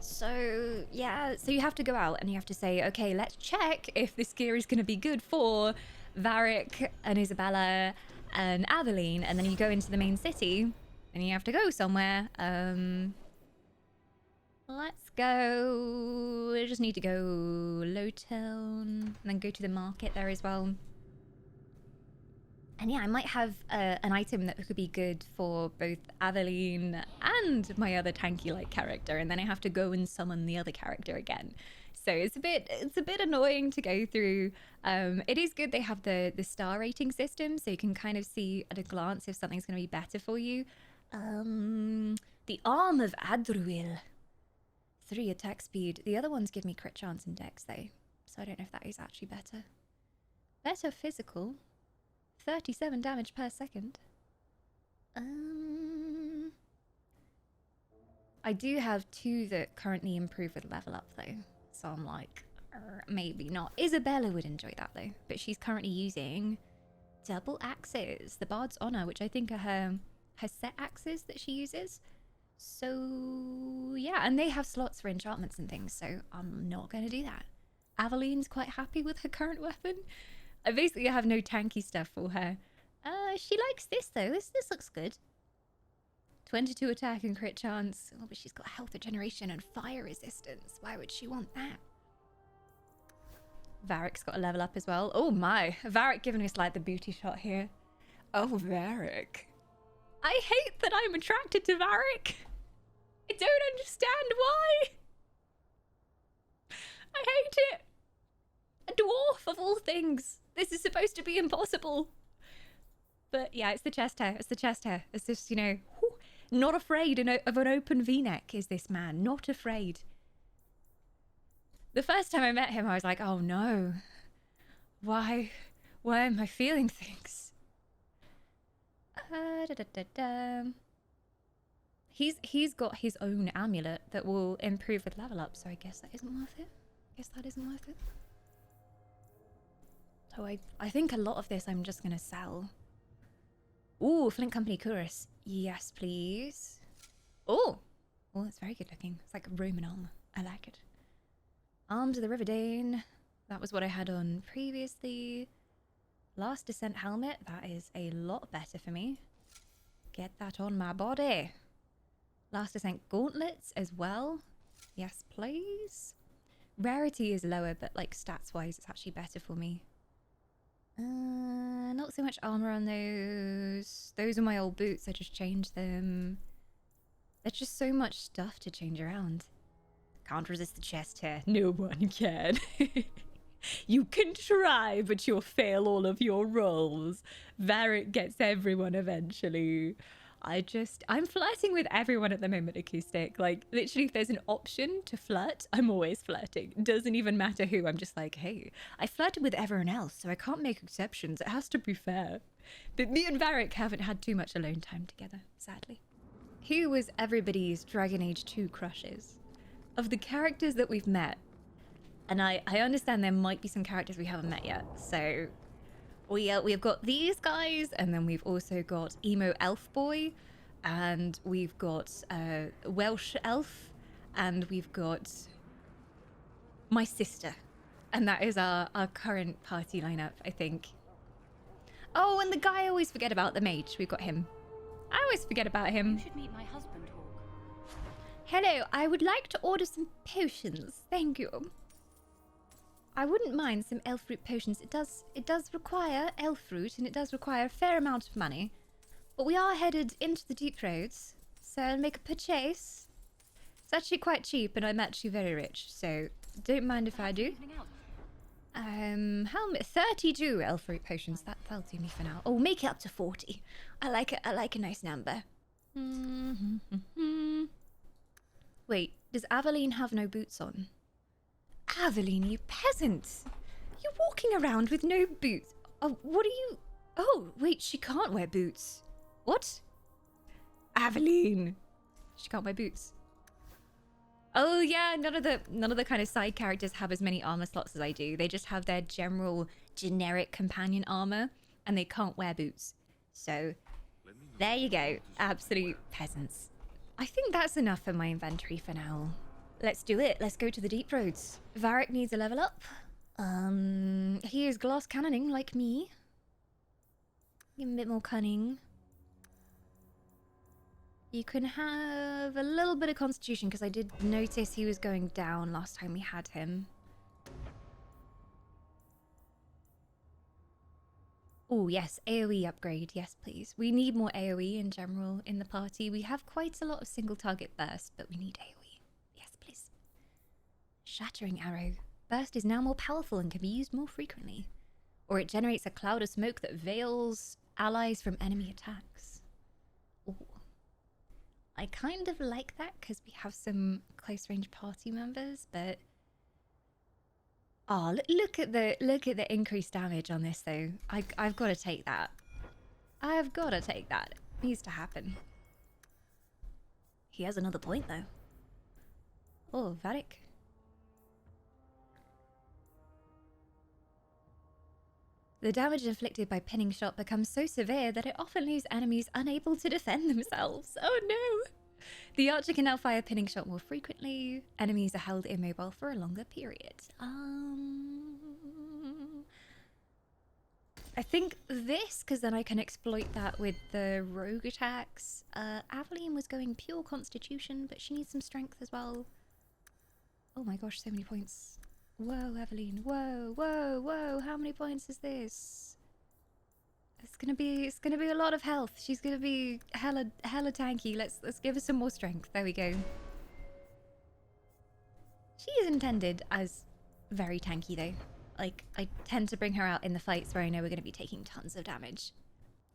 So yeah, so you have to go out and you have to say, okay, let's check if this gear is going to be good for Varric and Isabella and Aveline, and then you go into the main city and you have to go somewhere. Let's go. I just need to go Lowtown and then go to the market there as well. And yeah, I might have an item that could be good for both Aveline and my other tanky-like character, and then I have to go and summon the other character again. So it's a bit annoying to go through. It is good they have the star rating system, so you can kind of see at a glance if something's going to be better for you. The Arm of Adruil. 3 attack speed. The other ones give me crit chance and dex though, so I don't know if that is actually better. Better physical. 37 damage per second. I do have 2 that currently improve with level up though. So I'm like, maybe not. Isabella would enjoy that though. But she's currently using double axes. The Bard's Honor, which I think are her set axes that she uses. So, yeah, and they have slots for enchantments and things, so I'm not going to do that. Aveline's quite happy with her current weapon. I basically have no tanky stuff for her. She likes this, though. This looks good. 22 attack and crit chance. Oh, but she's got health regeneration and fire resistance. Why would she want that? Varric's got a level up as well. Oh, my. Varric giving us, like, the booty shot here. Oh, Varric. I hate that I'm attracted to Varric. I don't understand why. I hate it. A dwarf of all things. This is supposed to be impossible. But yeah, it's the chest hair. It's the chest hair. It's just, you know, whew, not afraid of an open V-neck is this man. Not afraid. The first time I met him, I was like, oh no. Why am I feeling things? He's got his own amulet that will improve with level up, so I guess that isn't worth it. So I think a lot of this I'm just gonna sell. Ooh, Flint Company Chorus. Yes, please. Oh, it's very good looking. It's like Roman armor. I like it. Arms of the Riverdane. That was what I had on previously. Last Descent helmet. That is a lot better for me. Get that on my body. Last Descent gauntlets as well. Yes, please. Rarity is lower, but like stats-wise, it's actually better for me. Not so much armor on those. Those are my old boots. I just changed them. There's just so much stuff to change around. Can't resist the chest hair. No one can. You can try, but you'll fail all of your rolls. Varric gets everyone eventually. I'm flirting with everyone at the moment, Acoustic. Like, literally, if there's an option to flirt, I'm always flirting. Doesn't even matter who. I'm just like, hey, I flirted with everyone else, so I can't make exceptions. It has to be fair. But me and Varric haven't had too much alone time together, sadly. Who was everybody's Dragon Age 2 crushes? Of the characters that we've met, and I understand there might be some characters we haven't met yet, so we've got these guys, and then we've also got Emo Elf Boy, and we've got Welsh Elf, and we've got my sister, and that is our current party lineup, I think. Oh, and the guy I always forget about, the mage. We've got him. I always forget about him. You should meet my husband, Hawk. Hello, I would like to order some potions. Thank you. I wouldn't mind some elf fruit potions. It does require elf fruit, and it does require a fair amount of money. But we are headed into the deep roads, so I'll make a purchase. It's actually quite cheap, and I'm actually very rich, so don't mind if I do. How 32 elf fruit potions. That'll do me for now. Oh, make it up to 40. I like it. I like a nice number. Wait, does Aveline have no boots on? Aveline, you peasant! You're walking around with no boots. Oh, what are you? Oh, wait, she can't wear boots. What? Aveline, she can't wear boots. Oh yeah, none of the kind of side characters have as many armor slots as I do. They just have their general generic companion armor, and they can't wear boots. So there you go, absolute peasants. I think that's enough for my inventory for now. Let's do it. Let's go to the deep roads. Varric needs a level up. He is glass cannoning like me. Give him a bit more cunning. You can have a little bit of constitution, because I did notice he was going down last time we had him. Oh, yes, AoE upgrade. Yes, please. We need more AoE in general in the party. We have quite a lot of single target burst, but we need AoE. Yes, please. Shattering arrow. Burst is now more powerful and can be used more frequently. Or it generates a cloud of smoke that veils allies from enemy attacks. Ooh. I kind of like that because we have some close range party members, but oh, look at the increased damage on this though. I've got to take that. I've got to take that. It needs to happen. He has another point though. Oh, Varric. The damage inflicted by pinning shot becomes so severe that it often leaves enemies unable to defend themselves. Oh no! The archer can now fire pinning shot more frequently. Enemies are held immobile for a longer period. I think this, because then I can exploit that with the rogue attacks. Aveline was going pure constitution, but she needs some strength as well. Oh my gosh, so many points. Whoa, Aveline. Whoa, whoa, whoa. How many points is this? It's gonna be a lot of health. She's gonna be hella tanky. Let's give her some more strength. There we go. She is intended as very tanky though. Like, I tend to bring her out in the fights where I know we're gonna be taking tons of damage.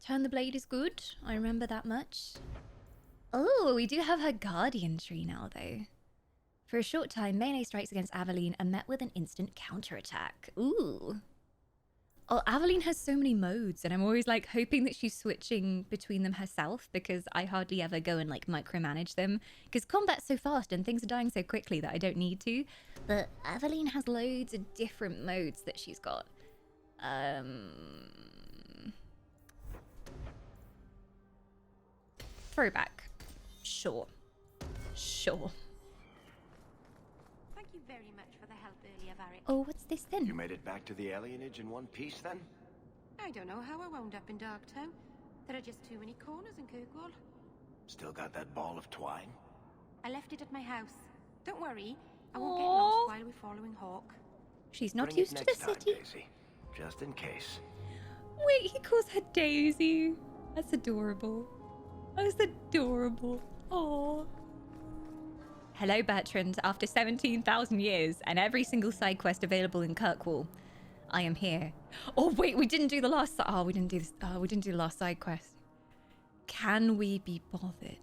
Turn the blade is good. I remember that much. Oh, we do have her guardian tree now though. For a short time, melee strikes against Aveline are met with an instant counterattack. Ooh. Oh, Aveline has so many modes, and I'm always like hoping that she's switching between them herself because I hardly ever go and like micromanage them because combat's so fast and things are dying so quickly that I don't need to. But Aveline has loads of different modes that she's got. Throwback. Sure. Sure. Thank you very much for the help earlier, Varric. Oh, what's this then? You made it back to the alienage in one piece, then? I don't know how I wound up in Darktown. There are just too many corners in Kirkwall. Still got that ball of twine? I left it at my house. Don't worry, I won't get lost while we're following Hawk. She's not Bring used it to the next time, city. Daisy. Just in case. Wait, he calls her Daisy. That's adorable. That's adorable. Oh. Hello, Bertrand. After 17,000 years and every single side quest available in Kirkwall, I am here. Oh wait, we didn't do the last. We didn't do this. We didn't do the last side quest. Can we be bothered?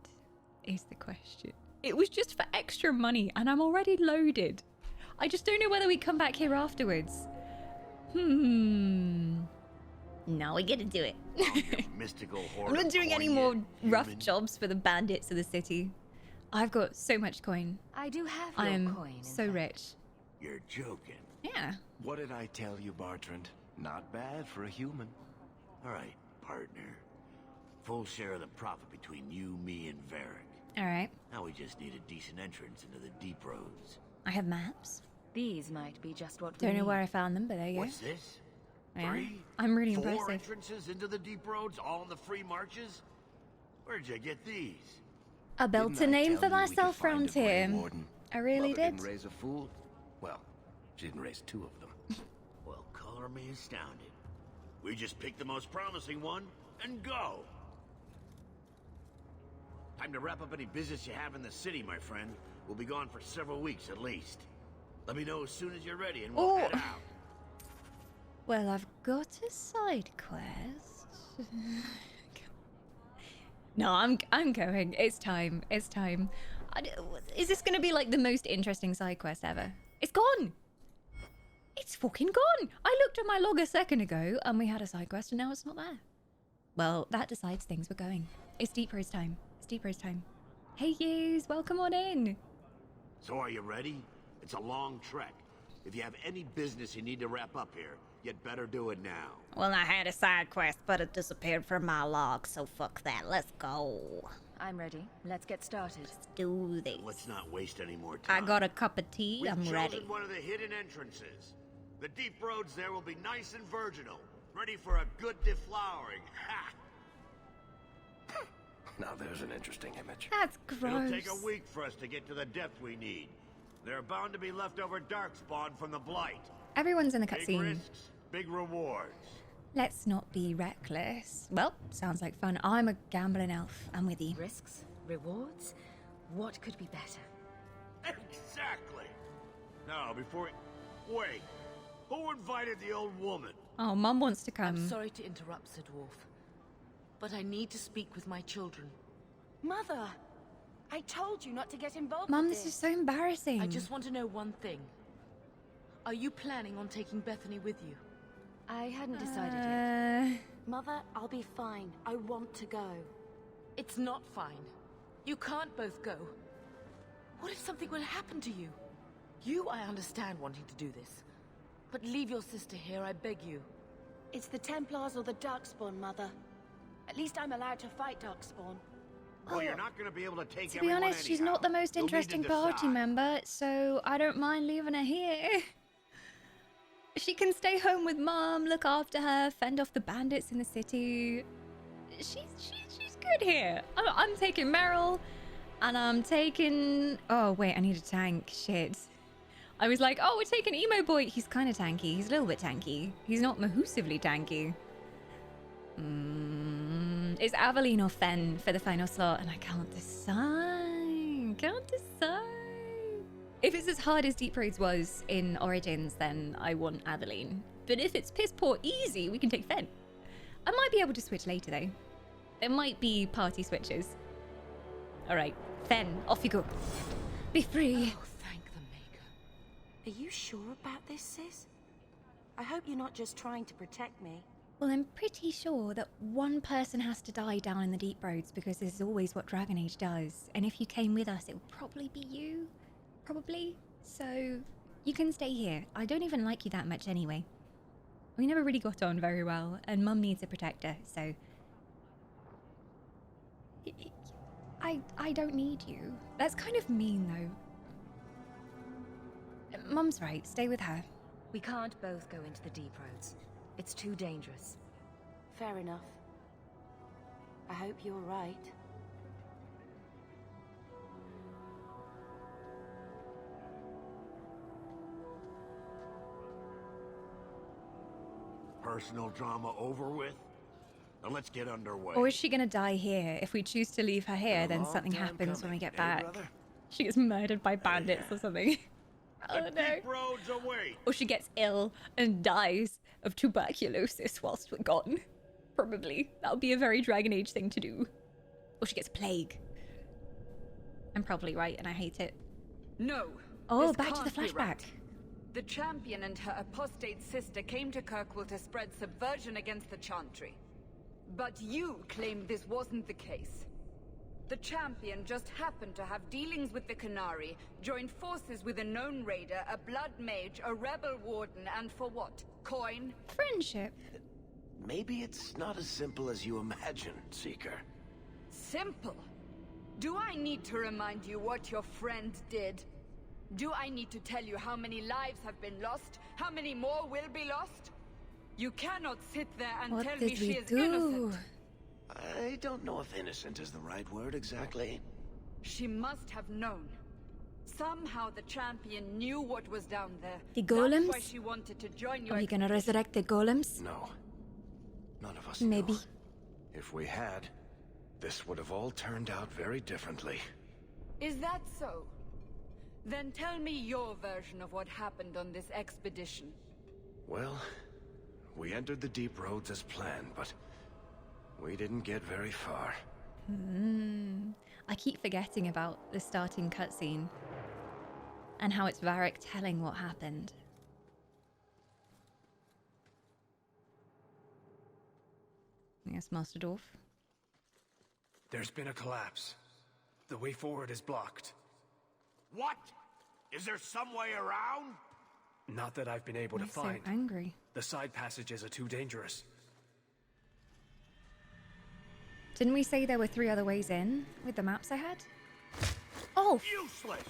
Is the question. It was just for extra money, and I'm already loaded. I just don't know whether we come back here afterwards. No, we gotta do it. Mystical I'm not doing any more rough jobs for the bandits of the city. I've got so much coin. I do have your I'm coin. in so fact. rich. You're joking. Yeah. What did I tell you, Bertrand? Not bad for a human. All right, partner. Full share of the profit between you, me, and Varric. All right. Now we just need a decent entrance into the deep roads. I have maps. These might be just what we Don't know need. where I found them, but there you go. What's this? Yeah. 3? I'm really 4 impressive. entrances into the deep roads, all in the free marches? Where'd you get these? I built a Didn't I name tell for you we could myself find round a Grey here. Warden? I really Mother did. didn't raise a fool. Well, she didn't raise 2 of them. Well, color me astounded. We just pick the most promising one and go. Time to wrap up any business you have in the city, my friend. We'll be gone for several weeks at least. Let me know as soon as you're ready and we'll head out. Well, I've got a side quest. No, I'm going. It's time. It's time. Is this going to be like the most interesting side quest ever? It's gone. It's fucking gone. I looked at my log a second ago and we had a side quest and now it's not there. Well, that decides things. We're going. It's Deep Rose time. It's Deep Rose time. Hey, yous. Welcome on in. So are you ready? It's a long trek. If you have any business you need to wrap up here, you'd better do it now. Well, I had a side quest, but it disappeared from my log, so fuck that. Let's go. I'm ready. Let's get started. Let's do this. Let's not waste any more time. I got a cup of tea. We've I'm chosen ready. one of the hidden entrances. The deep roads there will be nice and virginal, ready for a good deflowering. Ha! Now there's an interesting image. That's gross. It'll take a week for us to get to the depth we need. There are bound to be leftover darkspawn from the Blight. Everyone's in the Big cutscene. risks, big rewards. Let's not be reckless. Well, sounds like fun. I'm a gambling elf. I'm with you. Risks? Rewards? What could be better? Exactly. Now, before... Wait. Who invited the old woman? Oh, Mum wants to come. I'm sorry to interrupt, Sir Dwarf, but I need to speak with my children. Mother! I told you not to get involved Mum, with this is so embarrassing. I just want to know one thing. Are you planning on taking Bethany with you? I hadn't decided yet. Mother, I'll be fine. I want to go. It's not fine. You can't both go. What if something will happen to you? You, I understand wanting to do this. But leave your sister here, I beg you. It's the Templars or the Darkspawn, Mother. At least I'm allowed to fight Darkspawn. Well, you're not gonna be able to take To be everyone honest, she's anyhow. not the most You'll need to interesting party decide. member, so I don't mind leaving her here. She can stay home with Mom, look after her, fend off the bandits in the city. She's good here. I'm taking Meryl, and I'm taking... Oh, wait, I need a tank. Shit. I was like, oh, we're taking Emo Boy. He's kind of tanky. He's a little bit tanky. He's not mahusively tanky. It's Aveline or Fen for the final slot, and I can't decide. Can't decide. If it's as hard as Deep Roads was in Origins, then I want Aveline. But if it's piss poor easy, we can take Fen. I might be able to switch later, though. There might be party switches. All right, Fen, off you go. Be free. Oh, thank the Maker. Are you sure about this, sis? I hope you're not just trying to protect me. Well, I'm pretty sure that one person has to die down in the Deep Roads because this is always what Dragon Age does. And if you came with us, it would probably be you. Probably. So, you can stay here. I don't even like you that much anyway. We never really got on very well, and Mum needs a protector, so... I don't need you. That's kind of mean, though. Mum's right. Stay with her. We can't both go into the Deep Roads. It's too dangerous. Fair enough. I hope you're right. Personal drama over with? Now let's get underway. Or is she gonna die here? If we choose to leave her here, then something happens when we get back. She gets murdered by bandits or something. Oh no. Deep Roads away. Or she gets ill and dies of tuberculosis whilst we're gone. Probably. That would be a very Dragon Age thing to do. Or she gets plague. I'm probably right and I hate it. No. Oh, this back to the can't be flashback. right. The champion and her apostate sister came to Kirkwall to spread subversion against the Chantry. But you claim this wasn't the case. The champion just happened to have dealings with the Qunari, joined forces with a known raider, a blood mage, a rebel warden, and for what? Coin? Friendship. Maybe it's not as simple as you imagine, Seeker. Simple? Do I need to remind you what your friend did? Do I need to tell you how many lives have been lost? How many more will be lost? You cannot sit there and What tell did me she we is do? innocent. I don't know if innocent is the right word exactly. She must have known. Somehow the champion knew what was down there. The That's golems? why she wanted to join you. Are we gonna resurrect the golems? No. None of us Maybe. knew. If we had, this would have all turned out very differently. Is that so? Then tell me your version of what happened on this expedition. Well, we entered the Deep Roads as planned, but we didn't get very far. I keep forgetting about the starting cutscene and how it's Varric telling what happened. Yes, Master Dwarf. There's been a collapse. The way forward is blocked. What? Is there some way around? Not that I've been able to Why so find. angry? The side passages are too dangerous. Didn't we say there were 3 other ways in with the maps I had? Oh! Useless!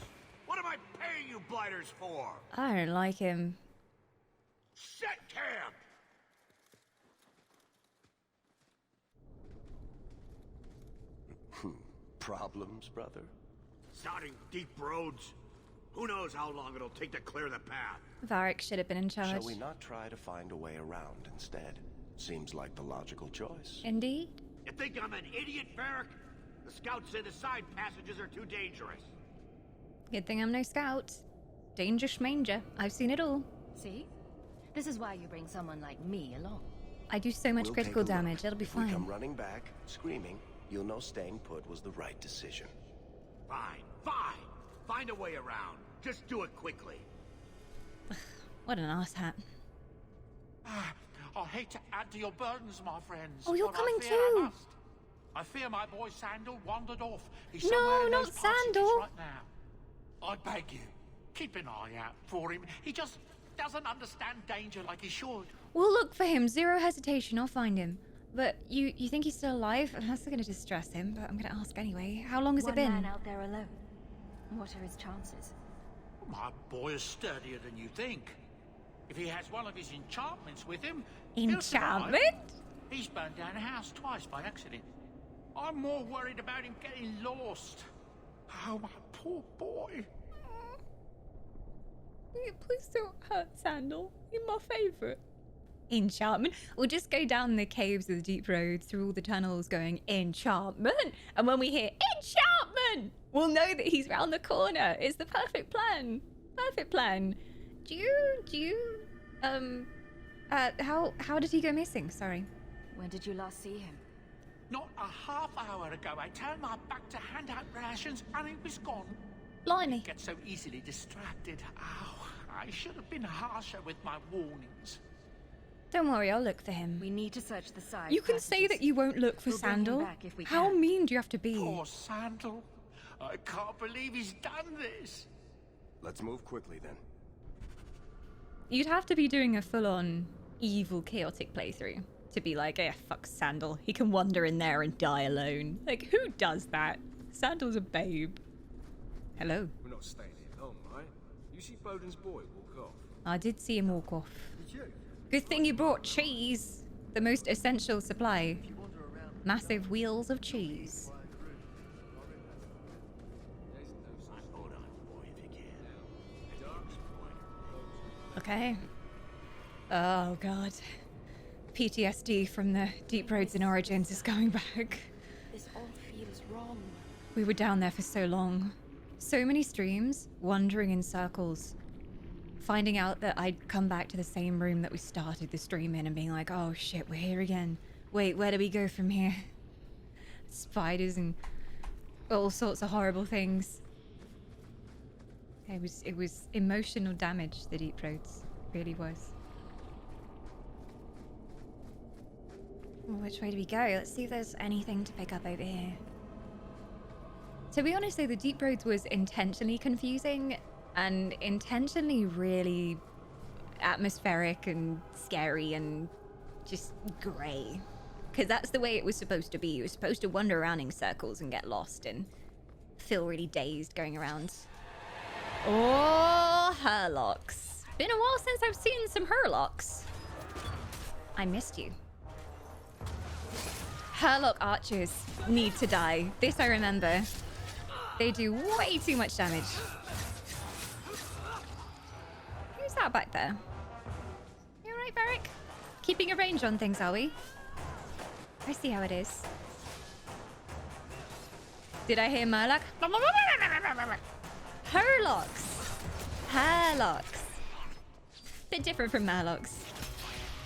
What am I paying you blighters for? I don't like him. Set camp! Problems, brother? Starting Deep Roads. Who knows how long it'll take to clear the path? Varric should have been in charge. Shall we not try to find a way around instead? Seems like the logical choice. Indeed. You think I'm an idiot, Varric? The scouts say the side passages are too dangerous. Good thing I'm no scout. Danger schmanger. I've seen it all. See? This is why you bring someone like me along. I do so much We'll critical take a look. damage. It'll be If we come fine. running back, screaming, you'll know staying put was the right decision. Fine, fine. Find a way around. Just do it quickly. What an asshat. I hate to add to your burdens, my friends. Oh, you're but coming I fear I too. must. I fear my boy Sandal wandered off. He's No, somewhere in not those passages Sandal. right now. I beg you, keep an eye out for him. He just doesn't understand danger like he should. We'll look for him. Zero hesitation. I'll find him. But you think he's still alive? That's going to distress him, but I'm going to ask anyway. How long has One it been? man out there alone. What are his chances? My boy is sturdier than you think. If he has one of his enchantments with him, Enchantment? he'll survive. He's burned down a house twice by accident. I'm more worried about him getting lost. Oh, my poor boy. Please don't hurt Sandal. You're my favourite. Enchantment. We'll just go down the caves of the deep road through all the tunnels going, enchantment. And when we hear enchantment, we'll know that he's round the corner. It's the perfect plan. Perfect plan. How did he go missing? Sorry. When did you last see him? Not a half hour ago, I turned my back to hand out rations and he was gone. Blimey. Get so easily distracted. Ow, I should have been harsher with my warnings. Don't worry, I'll look for him. We need to search the side. You can say that you won't look for We'll bring him Sandal. back if we How can. mean do you have to be? Poor Sandal. I can't believe he's done this. Let's move quickly then. You'd have to be doing a full-on evil, chaotic playthrough to be like, eh, fuck Sandal. He can wander in there and die alone. Like, who does that? Sandal's a babe. Hello. We're not staying here long, right? You see Bowden's boy walk off. I did see him walk off. Did you? Good thing you brought cheese. The most essential supply. Massive wheels of cheese. Okay. Oh god. PTSD from the Deep Roads and Origins is coming back. This all feels wrong. We were down there for so long. So many streams, wandering in circles. Finding out that I'd come back to the same room that we started the stream in and being like, oh shit, we're here again. Wait, where do we go from here? Spiders and all sorts of horrible things. It was emotional damage, the Deep Roads. It really was. Well, which way do we go? Let's see if there's anything to pick up over here. To be honest though, the Deep Roads was intentionally confusing and intentionally really atmospheric and scary and just grey. Because that's the way it was supposed to be. You were supposed to wander around in circles and get lost and feel really dazed going around. Oh, Hurlocks. Been a while since I've seen some Hurlocks. I missed you. Hurlock archers need to die. This I remember. They do way too much damage. Who's that back there? You alright, Varric? Keeping a range on things, are we? I see how it is. Did I hear Murloc? Hurlocks. Hurlocks. Bit different from Murlocs.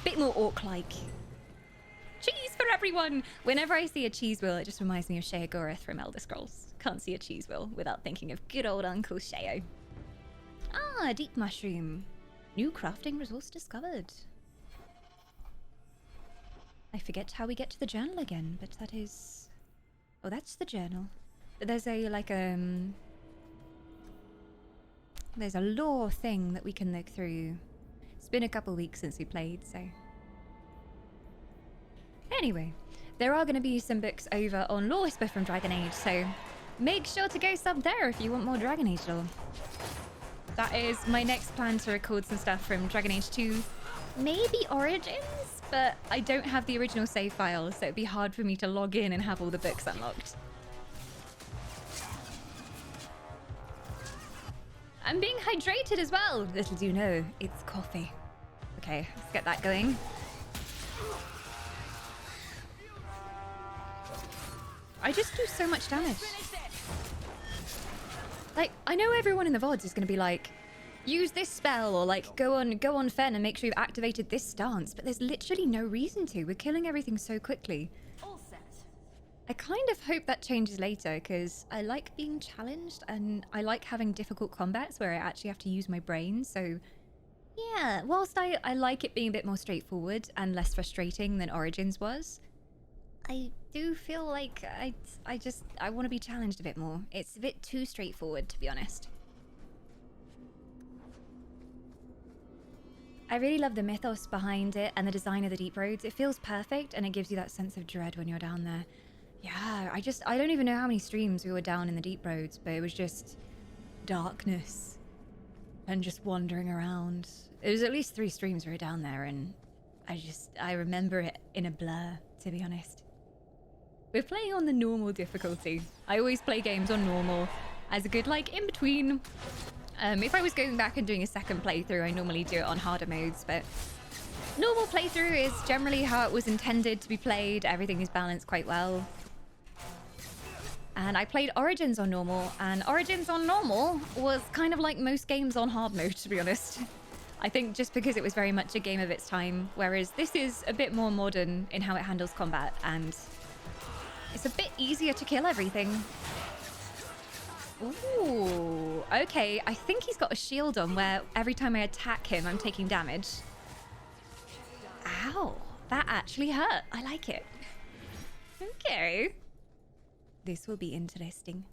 Bit more orc-like. Cheese for everyone! Whenever I see a cheese wheel, it just reminds me of Sheogorath from Elder Scrolls. Can't see a cheese wheel without thinking of good old Uncle Sheo. Ah, deep mushroom. New crafting resource discovered. I forget how we get to the journal again, but that is... Oh, that's the journal. But there's a, like, there's a lore thing that we can look through. It's been a couple weeks since we played, so... Anyway, there are going to be some books over on Lore Whisper from Dragon Age, so make sure to go sub there if you want more Dragon Age lore. That is my next plan, to record some stuff from Dragon Age 2, maybe Origins, but I don't have the original save file, so it'd be hard for me to log in and have all the books unlocked. I'm being hydrated as well. Little do you know, it's coffee. Okay, let's get that going. I just do so much damage. Like, I know everyone in the VODs is going to be like, use this spell, or like, go on Fen and make sure you've activated this stance, but there's literally no reason to. We're killing everything so quickly. All set. I kind of hope that changes later, because I like being challenged, and I like having difficult combats where I actually have to use my brain, so... Yeah, whilst I like it being a bit more straightforward and less frustrating than Origins was, I do feel like I want to be challenged a bit more. It's a bit too straightforward, to be honest. I really love the mythos behind it and the design of the deep roads. It feels perfect and it gives you that sense of dread when you're down there. Yeah, I don't even know how many streams we were down in the deep roads, but it was just darkness and just wandering around. It was at least 3 streams we were down there, and I remember it in a blur, to be honest. We're playing on the normal difficulty. I always play games on normal as a good, like, in-between. If I was going back and doing a second playthrough, I normally do it on harder modes, but normal playthrough is generally how it was intended to be played. Everything is balanced quite well. And I played Origins on normal, and Origins on normal was kind of like most games on hard mode, to be honest. I think just because it was very much a game of its time, whereas this is a bit more modern in how it handles combat, and it's a bit easier to kill everything. Ooh, okay. I think he's got a shield on where every time I attack him, I'm taking damage. Ow, that actually hurt. I like it. Okay. This will be interesting.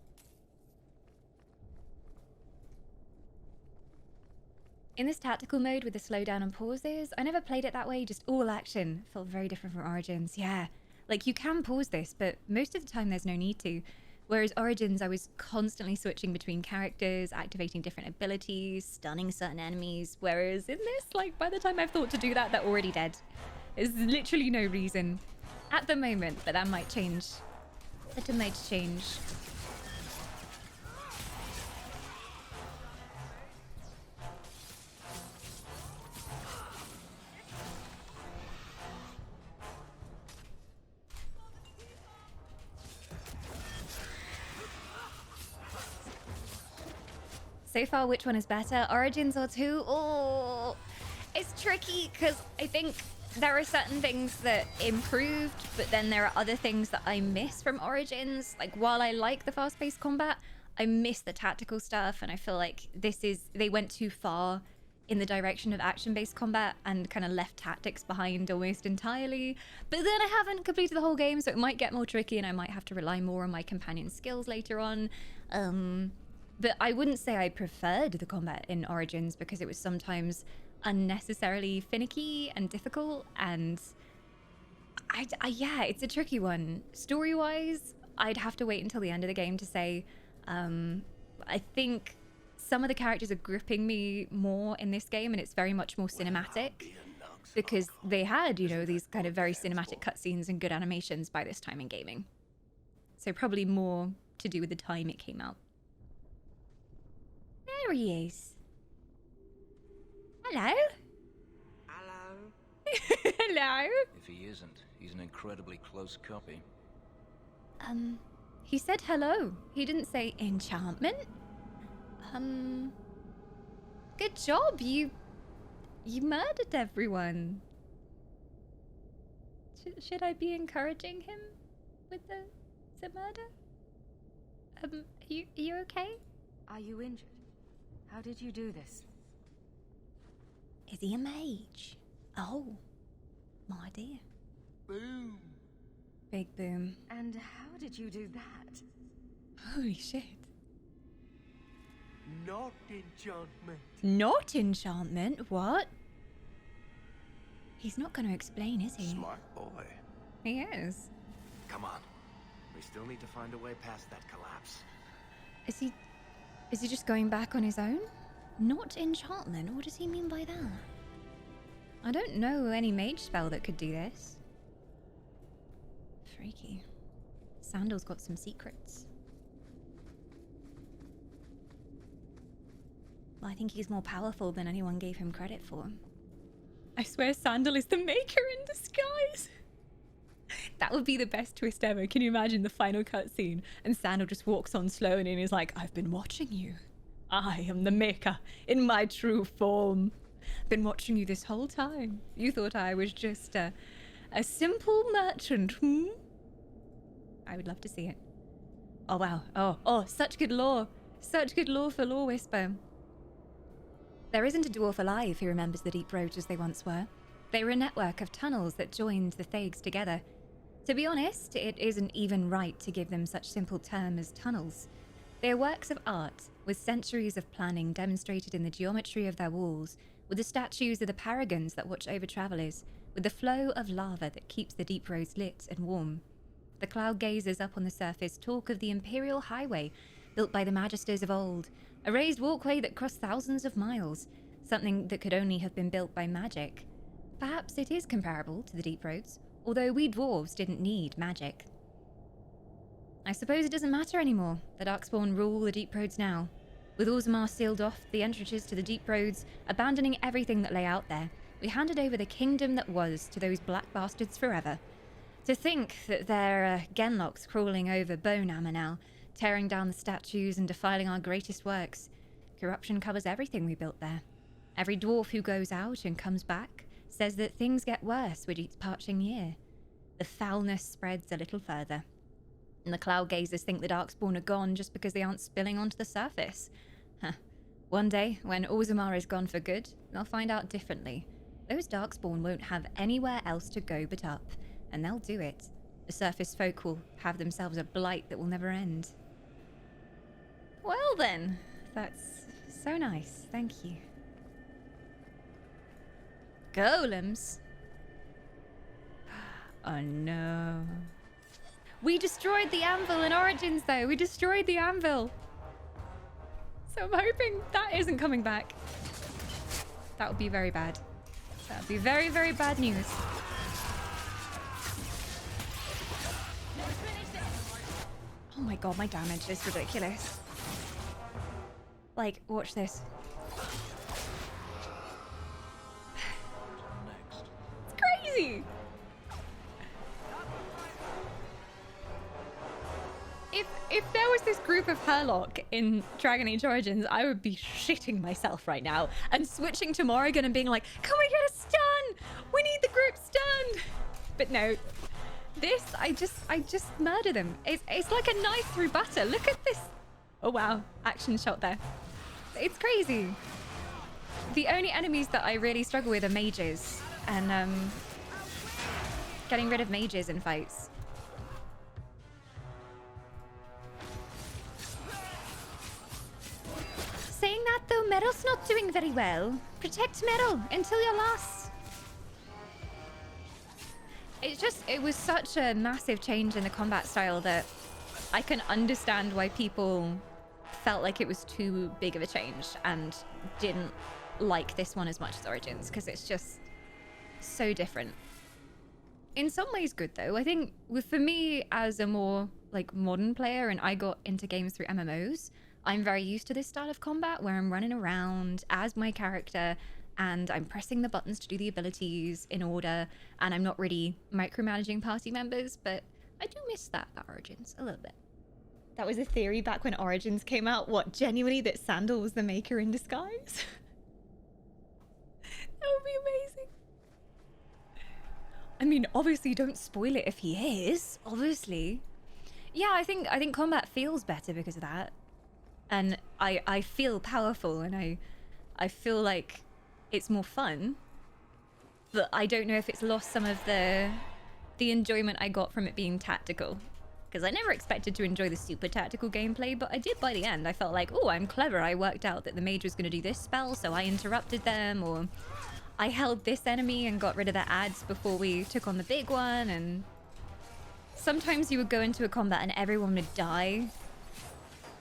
In this tactical mode with the slowdown and pauses, I never played it that way, just all action. Felt very different from Origins. Yeah, like you can pause this, but most of the time there's no need to. Whereas Origins, I was constantly switching between characters, activating different abilities, stunning certain enemies. Whereas in this, like, by the time I've thought to do that, they're already dead. There's literally no reason at the moment, but that might change. That might change. So far, which one is better, Origins or 2? Oh, it's tricky because I think there are certain things that improved, but then there are other things that I miss from Origins. Like, while I like the fast-paced combat, I miss the tactical stuff, and I feel like they went too far in the direction of action-based combat and kind of left tactics behind almost entirely. But then I haven't completed the whole game, so it might get more tricky, and I might have to rely more on my companion skills later on. But I wouldn't say I preferred the combat in Origins because it was sometimes unnecessarily finicky and difficult, and yeah, it's a tricky one. Story-wise, I'd have to wait until the end of the game to say. I think some of the characters are gripping me more in this game, and it's very much more cinematic because they had, you know, these kind of very cinematic cutscenes and good animations by this time in gaming. So probably more to do with the time it came out. There he is. Hello? Hello? Hello? If he isn't, he's an incredibly close copy. He said hello. He didn't say enchantment. Good job. You murdered everyone. Should I be encouraging him with the murder? Are you okay? Are you injured? How did you do this? Is he a mage? Oh, my dear. Boom. Big boom. And how did you do that? Holy shit. Not enchantment. Not enchantment? What? He's not going to explain, is he? Smart boy. He is. Come on. We still need to find a way past that collapse. Is he just going back on his own? Not enchantment? What does he mean by that? I don't know any mage spell that could do this. Freaky. Sandal's got some secrets. Well, I think he's more powerful than anyone gave him credit for. I swear Sandal is the maker in disguise. That would be the best twist ever. Can you imagine the final cutscene and Sandal just walks on slowly and is like, I've been watching you. I am the maker in my true form. Been watching you this whole time. You thought I was just a simple merchant, hmm? I would love to see it. Oh, wow. Oh, such good lore. Such good lore for Lore Whisper. There isn't a dwarf alive who remembers the deep roads as they once were. They were a network of tunnels that joined the Thags together. To be honest, it isn't even right to give them such simple term as tunnels. They are works of art, with centuries of planning demonstrated in the geometry of their walls, with the statues of the paragons that watch over travellers, with the flow of lava that keeps the deep roads lit and warm. The cloud gazers up on the surface talk of the imperial highway, built by the magisters of old, a raised walkway that crossed thousands of miles, something that could only have been built by magic. Perhaps it is comparable to the deep roads, although we dwarves didn't need magic. I suppose it doesn't matter anymore. The Darkspawn rule the deep roads now. With Orzammar sealed off the entrances to the deep roads, abandoning everything that lay out there, we handed over the kingdom that was to those black bastards forever. To think that there are Genlocks crawling over Bonammer now, tearing down the statues and defiling our greatest works. Corruption covers everything we built there. Every dwarf who goes out and comes back says that things get worse with each parching year. The foulness spreads a little further. And the cloud gazers think the Darkspawn are gone just because they aren't spilling onto the surface. Huh. One day, when Orzammar is gone for good, they'll find out differently. Those Darkspawn won't have anywhere else to go but up, and they'll do it. The surface folk will have themselves a blight that will never end. Well then, that's so nice, thank you. Golems? Oh no. We destroyed the anvil in Origins though, we destroyed the anvil. So I'm hoping that isn't coming back. That would be very bad. That would be very, very bad news. Oh my god, my damage is ridiculous. Like, watch this. It's crazy! If there was this group of Herlock in Dragon Age Origins, I would be shitting myself right now and switching to Morrigan and being like, can we get a stun? We need the group stunned! But no. This, I just murder them. It's like a knife through butter. Look at this. Oh wow, action shot there. It's crazy. The only enemies that I really struggle with are mages. And getting rid of mages in fights. Saying that though, Meryl's not doing very well. Protect Meryl until your loss. It was such a massive change in the combat style that I can understand why people felt like it was too big of a change and didn't like this one as much as Origins, because it's just so different. In some ways good though. I think for me as a more like modern player, and I got into games through MMOs, I'm very used to this style of combat where I'm running around as my character and I'm pressing the buttons to do the abilities in order, and I'm not really micromanaging party members, but I do miss that at Origins a little bit. That was a theory back when Origins came out. What, genuinely that Sandal was the maker in disguise? That would be amazing. I mean, obviously don't spoil it if he is, obviously. Yeah, I think combat feels better because of that. And I feel powerful, and I feel like it's more fun. But I don't know if it's lost some of the enjoyment I got from it being tactical. Because I never expected to enjoy the super tactical gameplay, but I did by the end. I felt like, oh, I'm clever. I worked out that the mage was going to do this spell, so I interrupted them, or I held this enemy and got rid of their ads before we took on the big one. And sometimes you would go into a combat and everyone would die.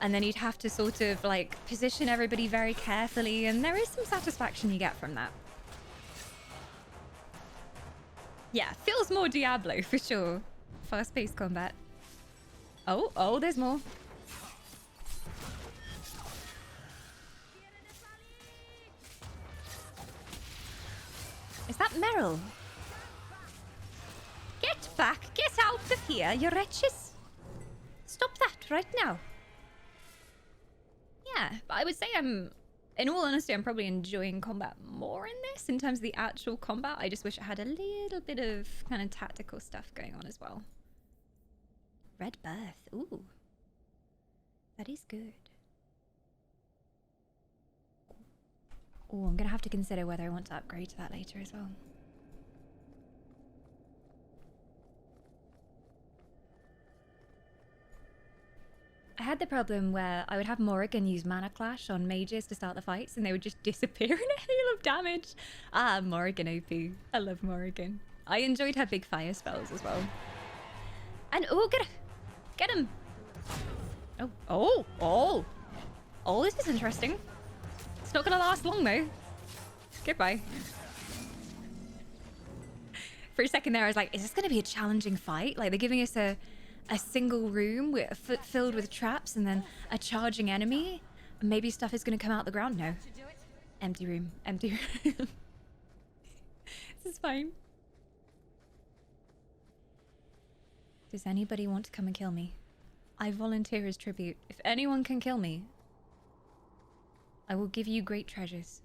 And then you'd have to sort of like position everybody very carefully, and there is some satisfaction you get from that. Yeah, feels more Diablo for sure. Fast-paced combat. Oh, there's more. Is that Meryl? Get back! Get out of here, you wretches! Stop that right now. Yeah, but I would say in all honesty, I'm probably enjoying combat more in this in terms of the actual combat. I just wish it had a little bit of kind of tactical stuff going on as well. Red Birth, ooh. That is good. Oh, I'm gonna have to consider whether I want to upgrade to that later as well. I had the problem where I would have Morrigan use Mana Clash on mages to start the fights and they would just disappear in a hail of damage. Ah, Morrigan OP. I love Morrigan. I enjoyed her big fire spells as well. And oh, get him! Oh, this is interesting. It's not gonna last long though. Goodbye. For a second there, I was like, is this gonna be a challenging fight? Like, they're giving us a single room filled with traps and then a charging enemy? Maybe stuff is gonna come out the ground? No. Empty room. Empty room. This is fine. Does anybody want to come and kill me? I volunteer as tribute. If anyone can kill me, I will give you great treasures.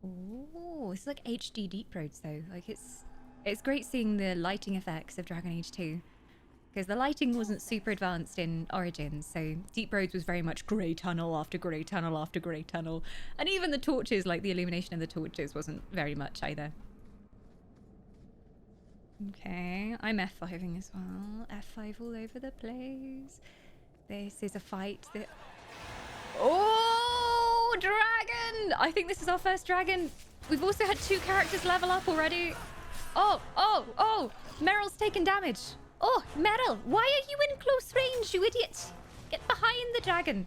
Ooh, it's like HD Deep Roads though. Like it's great seeing the lighting effects of Dragon Age 2. Because the lighting wasn't super advanced in Origins, so Deep Roads was very much grey tunnel after grey tunnel after grey tunnel. And even the torches, like the illumination of the torches, wasn't very much either. Okay, I'm F5ing as well. F5 all over the place. This is a fight that... Oh, dragon! I think this is our first dragon. We've also had 2 characters level up already. Oh! Meryl's taken damage. Oh, Meryl, why are you in close range, you idiot? Get behind the dragon.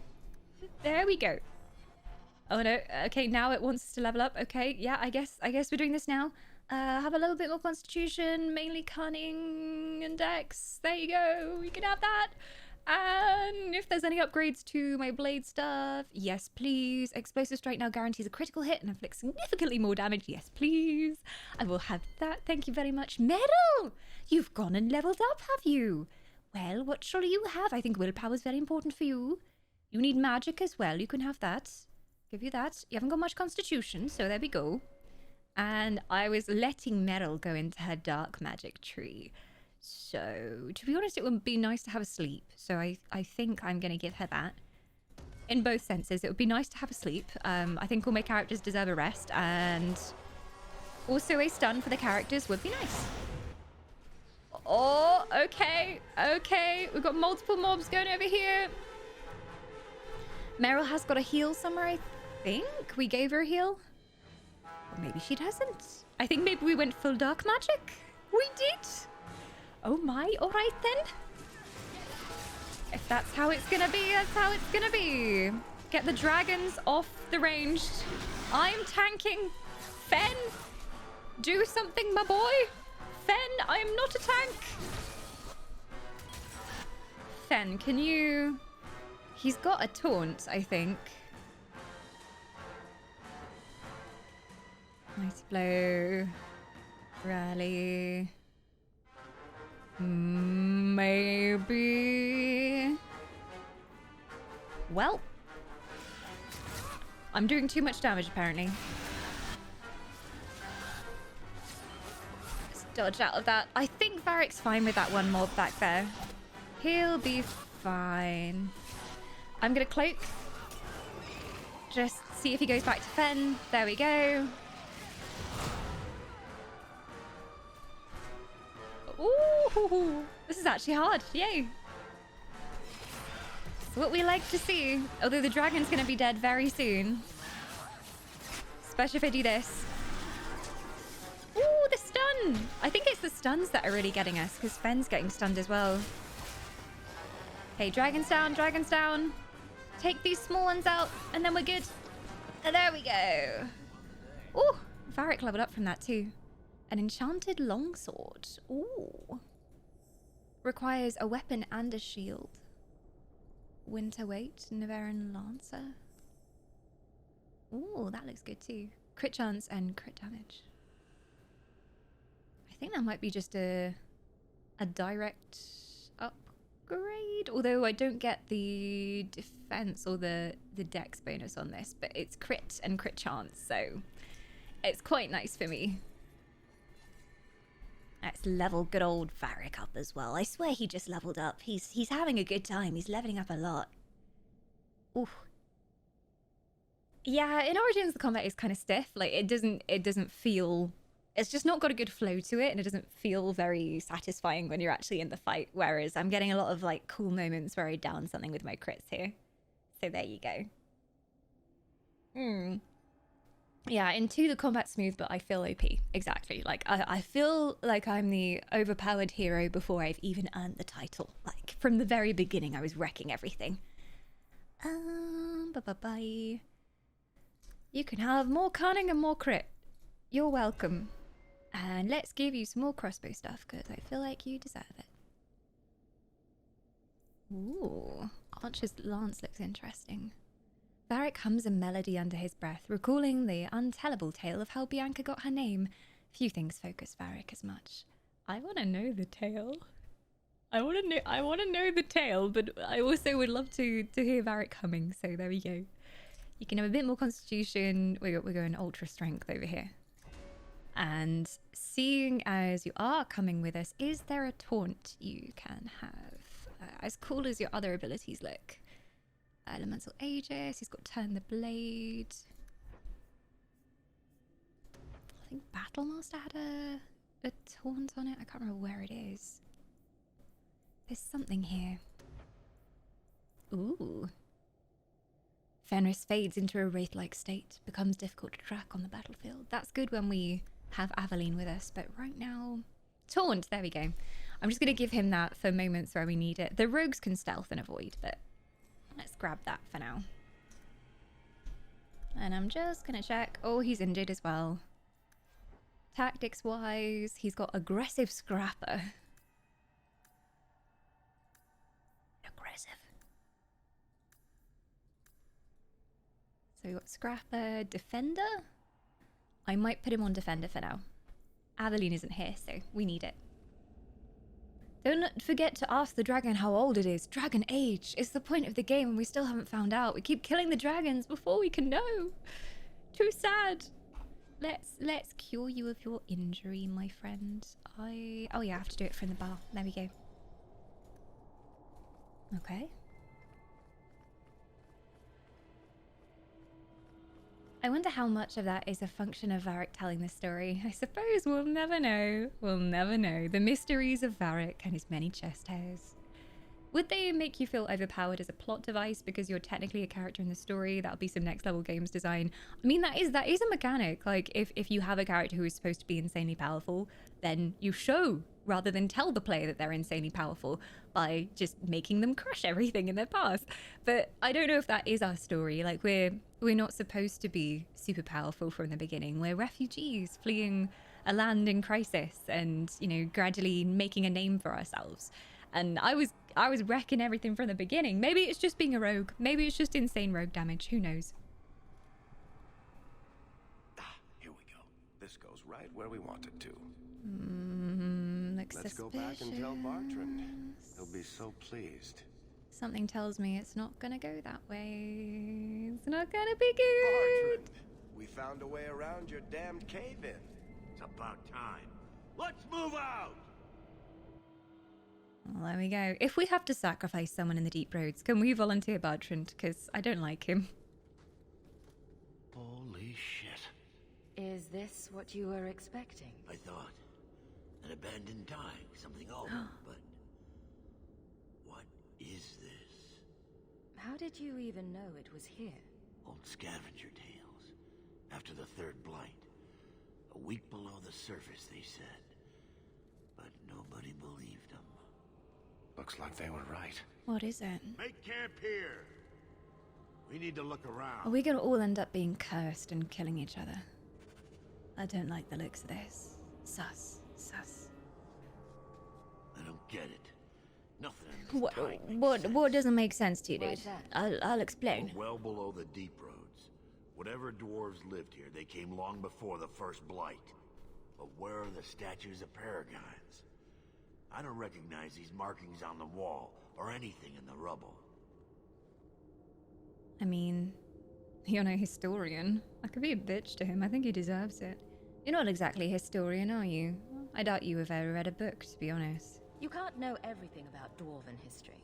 There we go. Oh no, okay, now it wants us to level up. Okay, yeah, I guess we're doing this now. Have a little bit more constitution, mainly cunning and dex. There you go, you can have that. And if there's any upgrades to my blade stuff, yes please. Explosive strike now guarantees a critical hit and inflicts significantly more damage. Yes please. I will have that. Thank you very much. Meryl! You've gone and leveled up, have you? Well, what shall you have? I think willpower is very important for you. You need magic as well. You can have that. Give you that. You haven't got much constitution, so there we go. And I was letting Meryl go into her dark magic tree. So, to be honest, it would be nice to have a sleep. So I think I'm going to give her that. In both senses, it would be nice to have a sleep. I think all my characters deserve a rest. And also a stun for the characters would be nice. Oh, okay. Okay, we've got multiple mobs going over here. Meryl has got a heal somewhere, I think. We gave her a heal. Or maybe she doesn't. I think maybe we went full dark magic. We did. Oh my, alright then. If that's how it's gonna be, that's how it's gonna be. Get the dragons off the range. I'm tanking. Fen, do something, my boy. Fen, I'm not a tank. Fen, can you... He's got a taunt, I think. Nice blow. Rally. Maybe. Well, I'm doing too much damage apparently. Let's dodge out of that. I think Varric's fine with that one mob back there. He'll be fine. I'm gonna cloak. Just see if he goes back to Fen. There we go. Ooh, this is actually hard. Yay. It's what we like to see. Although the dragon's going to be dead very soon. Especially if I do this. Ooh, the stun. I think it's the stuns that are really getting us because Fen's getting stunned as well. Okay, dragons down, dragons down. Take these small ones out and then we're good. There we go. Ooh, Varric leveled up from that too. An enchanted longsword. Ooh. Requires a weapon and a shield. Winter weight, Neveran Lancer. Ooh, that looks good too. Crit chance and crit damage. I think that might be just a direct upgrade. Although I don't get the defense or the dex bonus on this, but it's crit and crit chance, so it's quite nice for me. Let's level good old Varric up as well. I swear he just leveled up. He's having a good time. He's leveling up a lot. Ooh. Yeah, in Origins the combat is kind of stiff. Like it doesn't feel It's just not got a good flow to it, and it doesn't feel very satisfying when you're actually in the fight. Whereas I'm getting a lot of like cool moments where I down something with my crits here. So there you go. Yeah, in 2 the combat's smooth, but I feel OP. Exactly. Like I feel like I'm the overpowered hero before I've even earned the title. Like from the very beginning, I was wrecking everything. Bye. You can have more cunning and more crit. You're welcome. And let's give you some more crossbow stuff, because I feel like you deserve it. Ooh, Archer's lance looks interesting. Varric hums a melody under his breath, recalling the untellable tale of how Bianca got her name. Few things focus Varric as much. I want to know the tale. I want to know the tale, but I also would love to hear Varric humming. So there we go. You can have a bit more constitution. We're going ultra strength over here. And seeing as you are coming with us, is there a taunt you can have? As cool as your other abilities look. Elemental Aegis, he's got Turn the Blade. I think Battlemaster had a taunt on it. I can't remember where it is. There's something here. Ooh. Fenris fades into a wraith-like state, becomes difficult to track on the battlefield. That's good when we have Aveline with us, but right now... Taunt, there we go. I'm just going to give him that for moments where we need it. The rogues can stealth and avoid, but let's grab that for now. And I'm just going to check. Oh, he's injured as well. Tactics-wise, he's got aggressive scrapper. Aggressive. So we got scrapper, defender. I might put him on defender for now. Aveline isn't here, so we need it. Don't forget to ask the dragon how old it is. Dragon age is the point of the game, and we still haven't found out. We keep killing the dragons before we can know. Too sad. Let's cure you of your injury, my friend. Oh yeah, I have to do it from the bar. There we go. Okay. I wonder how much of that is a function of Varric telling the story. I suppose we'll never know. We'll never know. The mysteries of Varric and his many chest hairs. Would they make you feel overpowered as a plot device because you're technically a character in the story? That'll be some next level games design. I mean, that is a mechanic. Like, if you have a character who is supposed to be insanely powerful, then you show rather than tell the player that they're insanely powerful by just making them crush everything in their path. But I don't know if that is our story. Like, we're not supposed to be super powerful from the beginning. We're refugees fleeing a land in crisis and, you know, gradually making a name for ourselves. And I was wrecking everything from the beginning. Maybe it's just being a rogue. Maybe it's just insane rogue damage. Who knows? Here we go. This goes right where we want it to. Looks Let's go back and tell Bartrand. He'll be so pleased. Something tells me it's not gonna go that way. It's not gonna be good. Bartrand, we found a way around your damned cave-in. It's about time. Let's move out! Well, there we go. If we have to sacrifice someone in the deep roads, can we volunteer Bartrand? Because I don't like him. Holy shit. Is this what you were expecting? I thought. An abandoned dike, something old, but... What is this? How did you even know it was here? Old scavenger tales. After the third blight. A week below the surface, they said. But nobody believed them. Looks like they were right. What is it? Make camp here. We need to look around. Are we gonna all end up being cursed and killing each other? I don't like the looks of this. Sus. I don't get it. Nothing in this dike makes What doesn't make sense to you, dude? Why's that? I'll explain. We're well below the deep roads. Whatever dwarves lived here, they came long before the first blight. But where are the statues of paragons? I don't recognize these markings on the wall, or anything in the rubble. I mean, you're no historian. I could be a bitch to him. I think he deserves it. You're not exactly a historian, are you? I doubt you have ever read a book, to be honest. You can't know everything about Dwarven history.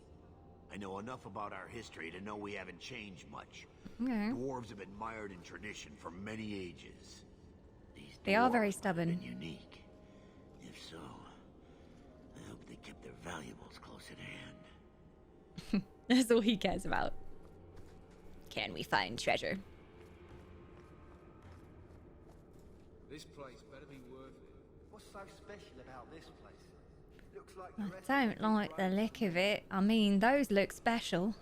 I know enough about our history to know we haven't changed much. Okay. Dwarves have been mired in tradition for many ages. These They are very stubborn. Unique. If so, I hope they kept their valuables close at hand. That's all he cares about. Can we find treasure? This place better be worth it. What's so special about this place? Looks like I don't like the look of it. I mean, those look special.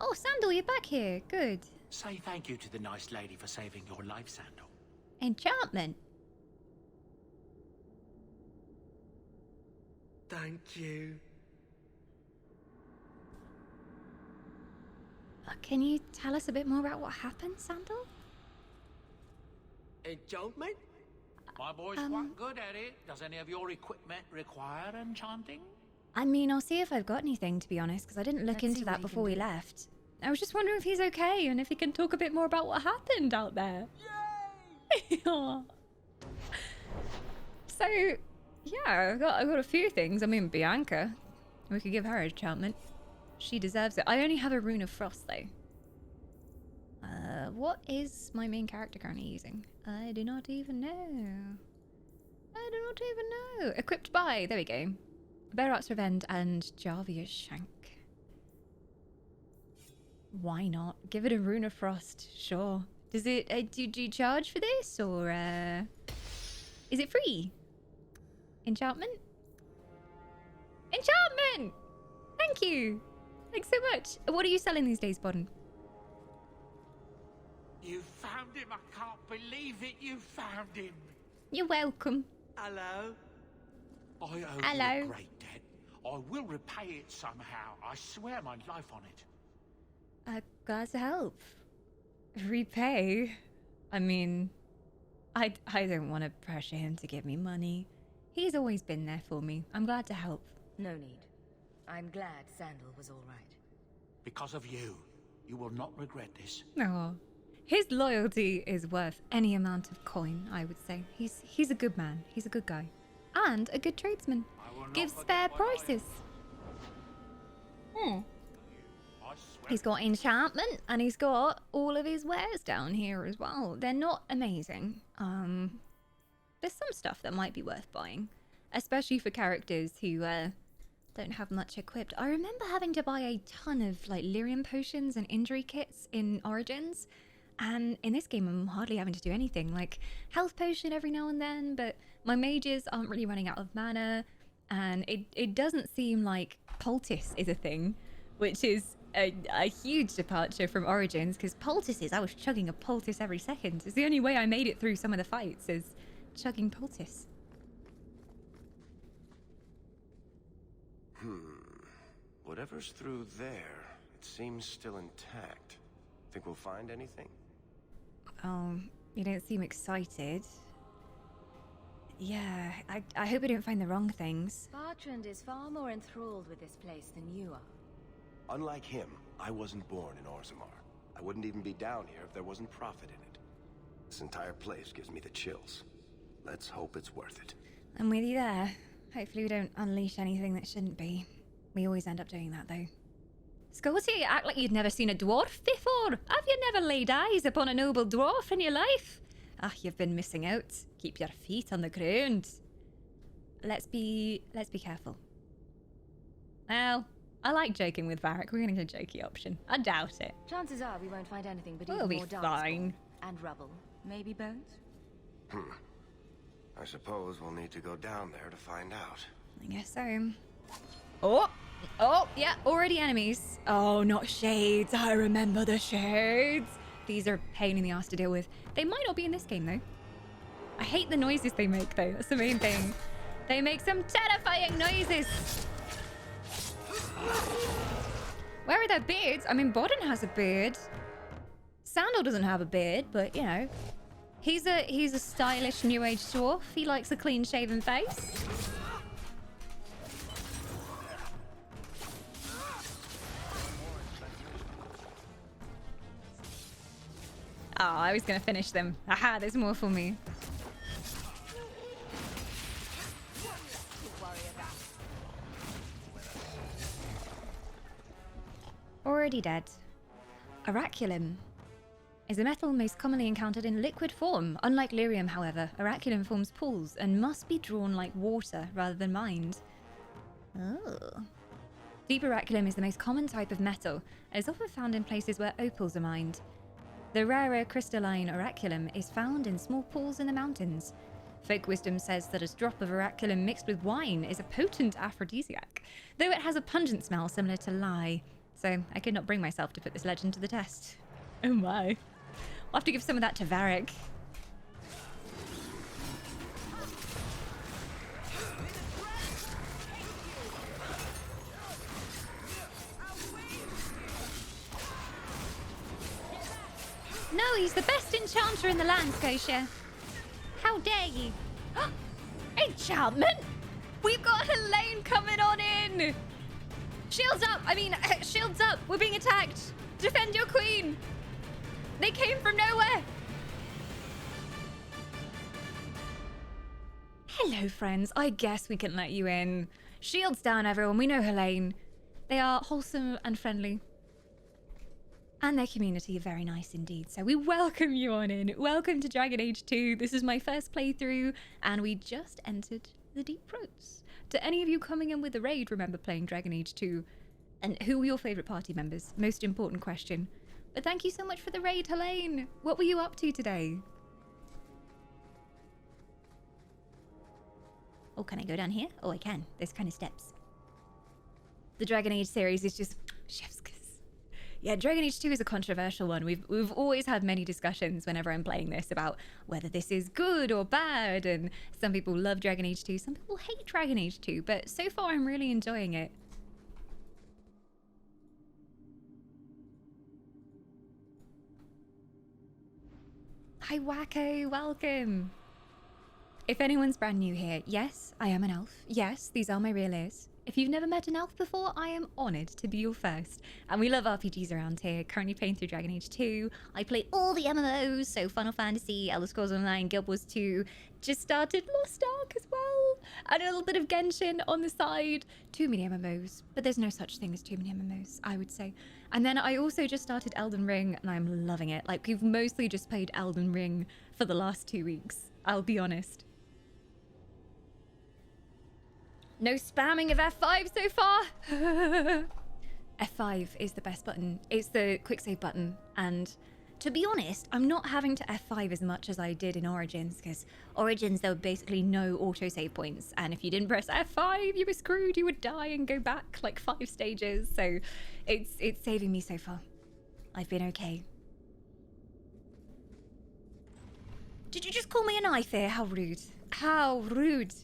Oh, Sandal, you're back here. Good. Say thank you to the nice lady for saving your life, Sandal. Enchantment. Thank you. Can you tell us a bit more about what happened, Sandal? Enchantment? My boy's quite good at it. Does any of your equipment require enchanting? I mean, I'll see if I've got anything, to be honest, because I didn't look into that before we left. I was just wondering if he's okay and if he can talk a bit more about what happened out there. Yay! So, yeah, I got a few things. I mean, Bianca, we could give her enchantment. She deserves it. I only have a Rune of Frost, though. What is my main character currently using? I do not even know. I do not even know. Equipped by, there we go. Bearart's Revenge and Javia's Shank. Why not? Give it a Rune of Frost, sure. Does it, do you charge for this, or, is it free? Enchantment? Enchantment! Thank you! Thanks so much. What are you selling these days, Bodden? You found him! I can't believe it! You found him! You're welcome. Hello. I owe Hello. you a great debt. I will repay it somehow. I swear my life on it. Glad to help. Repay? I mean, I don't want to pressure him to give me money. He's always been there for me. I'm glad to help. No need. I'm glad Sandal was all right. Because of you. You will not regret this. Oh, his loyalty is worth any amount of coin, I would say. He's a good man. He's a good guy. And a good tradesman. Gives fair prices. He's got enchantment and he's got all of his wares down here as well. They're not amazing. There's some stuff that might be worth buying, especially for characters who don't have much equipped. I remember having to buy a ton of like lyrium potions and injury kits in Origins, and in this game I'm hardly having to do anything, like health potion every now and then, but my mages aren't really running out of mana, and it doesn't seem like poultice is a thing, which is a huge departure from Origins, because poultices, I was chugging a poultice every second. It's the only way I made it through some of the fights, is chugging poultice. Whatever's through there, it seems still intact. Think we'll find anything? Oh, you don't seem excited. Yeah, I hope I don't find the wrong things. Bartrand is far more enthralled with this place than you are. Unlike him, I wasn't born in Orzammar. I wouldn't even be down here if there wasn't profit in it. This entire place gives me the chills. Let's hope it's worth it. I'm with you there. Hopefully we don't unleash anything that shouldn't be. We always end up doing that, though. Scotty, you act like you'd never seen a dwarf before. Have you never laid eyes upon a noble dwarf in your life? Ah, you've been missing out. Keep your feet on the ground. Let's be careful. Well, I like joking with Varric. We're gonna go jokey option. I doubt it. Chances are we won't find anything but We'll even be more dance fine. and rubble. Maybe bones? I suppose we'll need to go down there to find out. I guess so. Oh, yeah, already enemies. Oh, not shades. I remember the shades. These are a pain in the ass to deal with. They might not be in this game, though. I hate the noises they make, though. That's the main thing. They make some terrifying noises. Where are their beards? I mean, Bodden has a beard. Sandal doesn't have a beard, but, you know. He's a stylish new age dwarf. He likes a clean-shaven face. Oh, I was gonna finish them. Aha, there's more for me. Already dead. Oraculum. is a metal most commonly encountered in liquid form. Unlike lyrium, however, oraculum forms pools and must be drawn like water rather than mined. Oh. Deep oraculum is the most common type of metal and is often found in places where opals are mined. The rarer crystalline oraculum is found in small pools in the mountains. Folk wisdom says that a drop of oraculum mixed with wine is a potent aphrodisiac, though it has a pungent smell similar to lye. So I could not bring myself to put this legend to the test. Oh my. I'll have to give some of that to Varric. No, he's the best enchanter in the land, Scotia. How dare you? Enchantment? We've got Helene coming on in! Shields up! Shields up! We're being attacked! Defend your queen! They came from nowhere! Hello, friends. I guess we can let you in. Shields down, everyone. We know Helene. They are wholesome and friendly. And their community are very nice indeed. So we welcome you on in. Welcome to Dragon Age 2. This is my first playthrough, and we just entered the Deep Roots. To any of you coming in with a raid, remember playing Dragon Age 2? And who were your favourite party members? Most important question. But thank you so much for the raid, Helene. What were you up to today? Oh, can I go down here? Oh, I can. There's kind of steps. The Dragon Age series is just chef's kiss. Yeah, Dragon Age 2 is a controversial one. We've always had many discussions whenever I'm playing this about whether this is good or bad, and some people love Dragon Age 2, some people hate Dragon Age 2, but so far I'm really enjoying it. Hi Wacko, welcome! If anyone's brand new here, yes, I am an elf. Yes, these are my real ears. If you've never met an elf before, I am honoured to be your first. And we love RPGs around here. Currently playing through Dragon Age 2. I play all the MMOs, so Final Fantasy, Elder Scrolls Online, Guild Wars 2. Just started Lost Ark as well. And a little bit of Genshin on the side. Too many MMOs. But there's no such thing as too many MMOs, I would say. And then I also just started Elden Ring, and I'm loving it. Like, we've mostly just played Elden Ring for the last 2 weeks. I'll be honest. No spamming of F5 so far. F5 is the best button. It's the quick save button. And to be honest, I'm not having to F5 as much as I did in Origins, because Origins, there were basically no auto-save points. And if you didn't press F5, you were screwed. You would die and go back like 5 stages. So it's saving me so far. I've been okay. Did you just call me a knife here? How rude. How rude.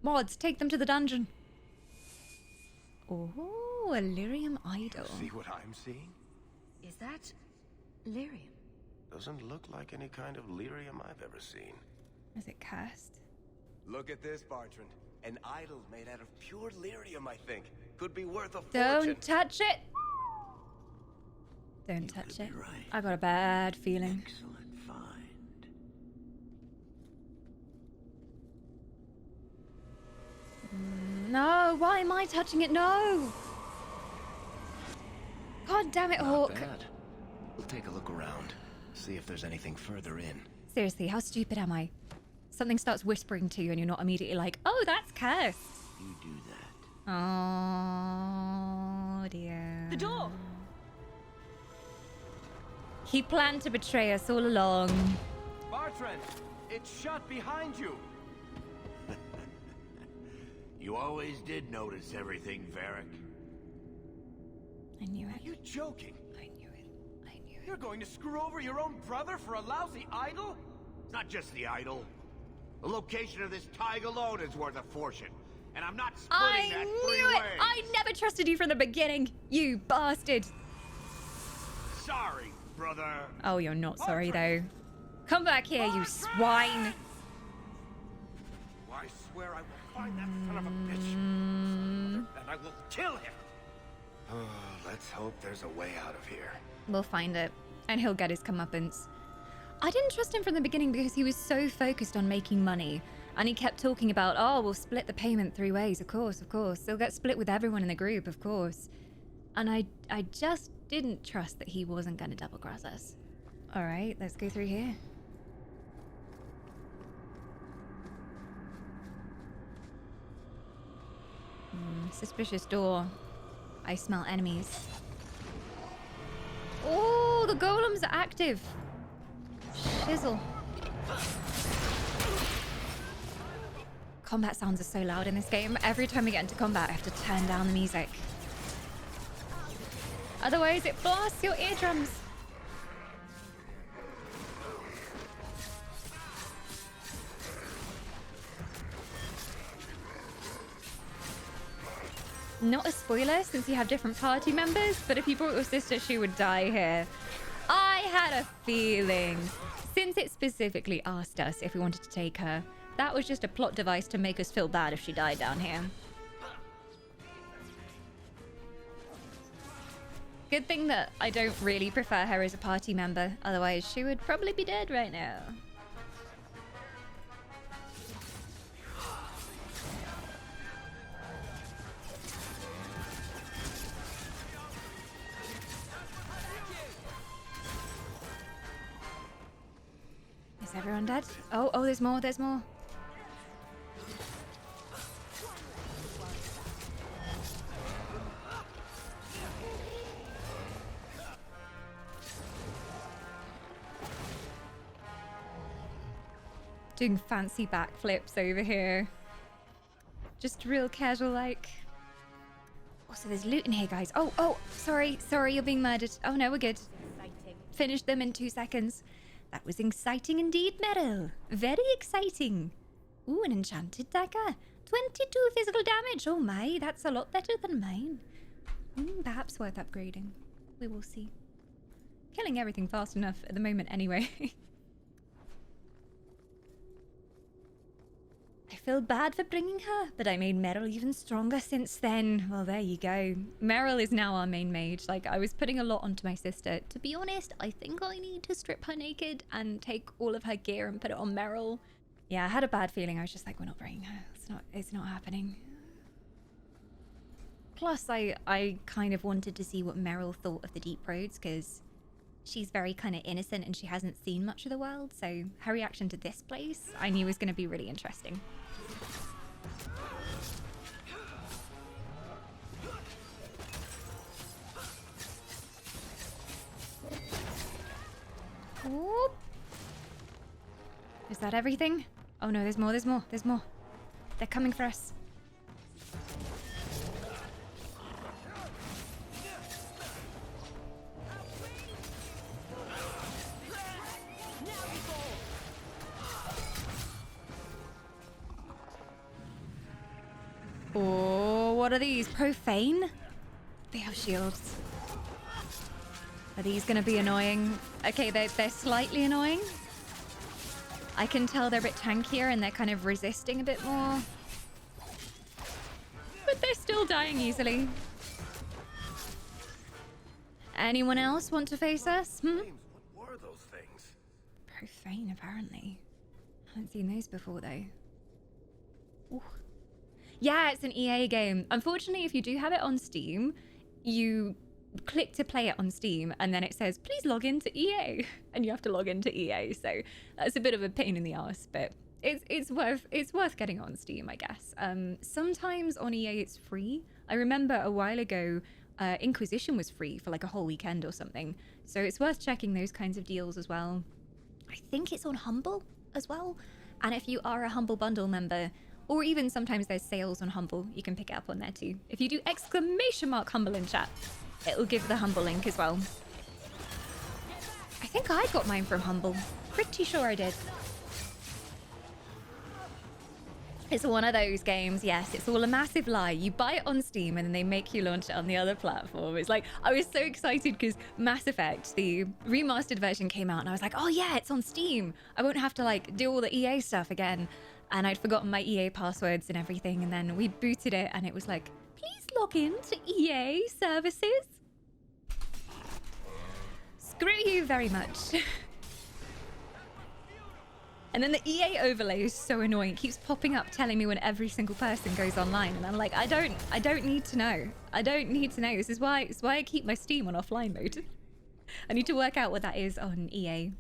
Mods, take them to the dungeon. Oh, a lyrium idol. See what I'm seeing? Is that lyrium? Doesn't look like any kind of lyrium I've ever seen. Is it cursed? Look at this, Bartrand. An idol made out of pure lyrium, I think. Could be worth a fortune. Don't touch it. Don't touch it. Right. I got a bad feeling. Excellent find. No, why am I touching it? No! God damn it, Hawk. Not bad. We'll take a look around. See if there's anything further in. Seriously, how stupid am I? Something starts whispering to you and you're not immediately like, oh, that's cursed. You do that. Oh, dear. The door! He planned to betray us all along. Bartrand! It's shut behind you! You always did notice everything, Varric. I knew it. Are you joking? I knew it. I knew it. You're going to screw over your own brother for a lousy idol? It's not just the idol. The location of this tag alone is worth a fortune. And I'm not splitting that 3 knew it! ways. I never trusted you from the beginning, you bastard! Sorry, brother. Oh, you're not sorry, though. Come back here, you swine! I swear I will find that son of a bitch. And I will kill him. Oh, let's hope there's a way out of here. We'll find it, and he'll get his comeuppance. I didn't trust him from the beginning because he was so focused on making money. And he kept talking about, oh, we'll split the payment 3 ways. Of course, of course. They'll get split with everyone in the group, of course. And I just didn't trust that he wasn't going to double-cross us. All right, let's go through here. Suspicious door. I smell enemies. Oh, the golems are active. Shizzle. Combat sounds are so loud in this game. Every time we get into combat, I have to turn down the music. Otherwise, it blasts your eardrums. Not a spoiler since you have different party members, but if you brought your sister, she would die here. I had a feeling. Since it specifically asked us if we wanted to take her, that was just a plot device to make us feel bad if she died down here. Good thing that I don't really prefer her as a party member, otherwise she would probably be dead right now. Is everyone dead? Oh, there's more, there's more. Doing fancy backflips over here. Just real casual like. Oh, so there's loot in here, guys. Oh, sorry, you're being murdered. Oh no, we're good. Finished them in 2 seconds. That was exciting indeed, Meryl. Very exciting. Ooh, an enchanted dagger. 22 physical damage. Oh my, that's a lot better than mine. Perhaps worth upgrading. We will see. Killing everything fast enough at the moment anyway. I feel bad for bringing her, but I made Meryl even stronger since then. Well, there you go. Meryl is now our main mage. Like, I was putting a lot onto my sister. To be honest, I think I need to strip her naked and take all of her gear and put it on Meryl. Yeah, I had a bad feeling. I was just like, we're not bringing her. It's not happening. Plus, I kind of wanted to see what Meryl thought of the Deep Roads, because she's very kind of innocent and she hasn't seen much of the world. So her reaction to this place, I knew was going to be really interesting. Whoop. Is that everything? Oh no, there's more, there's more, there's more. They're coming for us. Oh, what are these? Profane? They have shields. Are these going to be annoying? Okay, they're slightly annoying. I can tell they're a bit tankier and they're kind of resisting a bit more. But they're still dying easily. Anyone else want to face us? What were those things? Profane, apparently. Haven't seen those before, though. Ooh. Yeah, it's an EA game. Unfortunately, if you do have it on Steam, you click to play it on Steam and then it says, please log into EA. And you have to log into EA. So that's a bit of a pain in the ass, but it's worth getting on Steam, I guess. Sometimes on EA it's free. I remember a while ago, Inquisition was free for like a whole weekend or something. So it's worth checking those kinds of deals as well. I think it's on Humble as well. And if you are a Humble Bundle member, or even sometimes there's sales on Humble, you can pick it up on there too. If you do !Humble in chat, it'll give the Humble link as well. I think I got mine from Humble. Pretty sure I did. It's one of those games, yes, it's all a massive lie. You buy it on Steam and then they make you launch it on the other platform. It's like, I was so excited because Mass Effect, the remastered version came out and I was like, oh yeah, it's on Steam. I won't have to like do all the EA stuff again. And I'd forgotten my EA passwords and everything. And then we booted it and it was like, please log in to EA services. Screw you very much. And then the EA overlay is so annoying. It keeps popping up telling me when every single person goes online. And I'm like, I don't need to know. I don't need to know. This is why I keep my Steam on offline mode. I need to work out what that is on EA.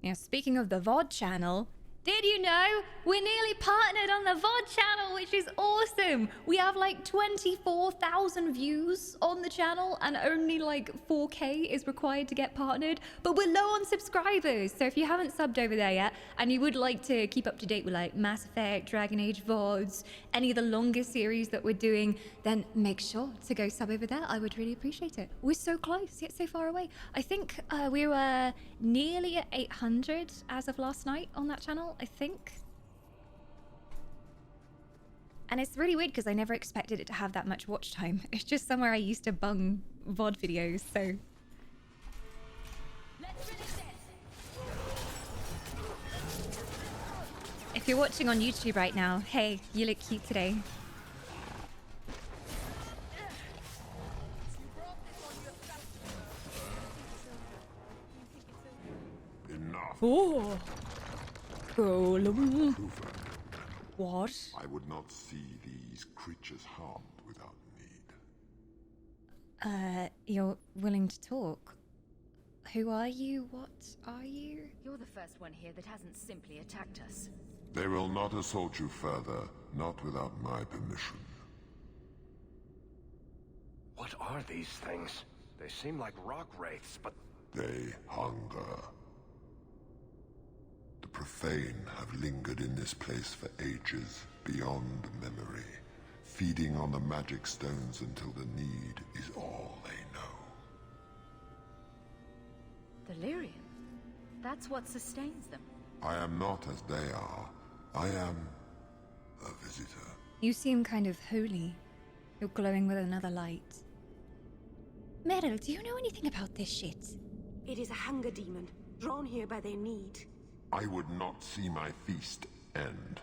Now, speaking of the VOD channel, did you know we're nearly partnered on the VOD channel, which is awesome. We have like 24,000 views on the channel and only like 4K is required to get partnered, but we're low on subscribers. So if you haven't subbed over there yet and you would like to keep up to date with like Mass Effect, Dragon Age VODs, any of the longer series that we're doing, then make sure to go sub over there. I would really appreciate it. We're so close yet so far away. I think we were nearly at 800 as of last night on that channel, I think. And it's really weird because I never expected it to have that much watch time. It's just somewhere I used to bung VOD videos, so. If you're watching on YouTube right now, hey, you look cute today. Enough. Oh. Golem. What? I would not see these creatures harmed without need. You're willing to talk? Who are you? What are you? You're the first one here that hasn't simply attacked us. They will not assault you further, not without my permission. What are these things? They seem like rock wraiths, but... They hunger. The profane have lingered in this place for ages, beyond memory, feeding on the magic stones until the need is all they know. Delirium? That's what sustains them. I am not as they are. I am a visitor. You seem kind of holy. You're glowing with another light. Meryl, do you know anything about this shit? It is a hunger demon, drawn here by their need. I would not see my feast end.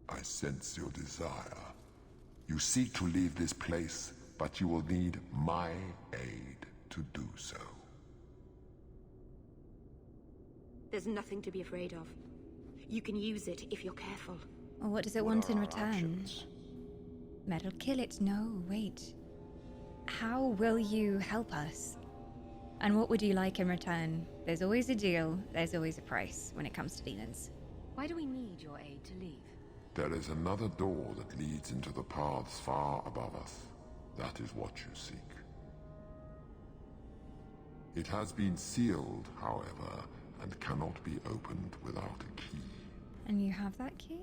I sense your desire. You seek to leave this place, but you will need my aid to do so. There's nothing to be afraid of. You can use it if you're careful. Well, what does it want in return? Metal, kill it. No, wait. How will you help us? And what would you like in return? There's always a deal, there's always a price when it comes to demons. Why do we need your aid to leave? There is another door that leads into the paths far above us. That is what you seek. It has been sealed, however, and cannot be opened without a key. And you have that key?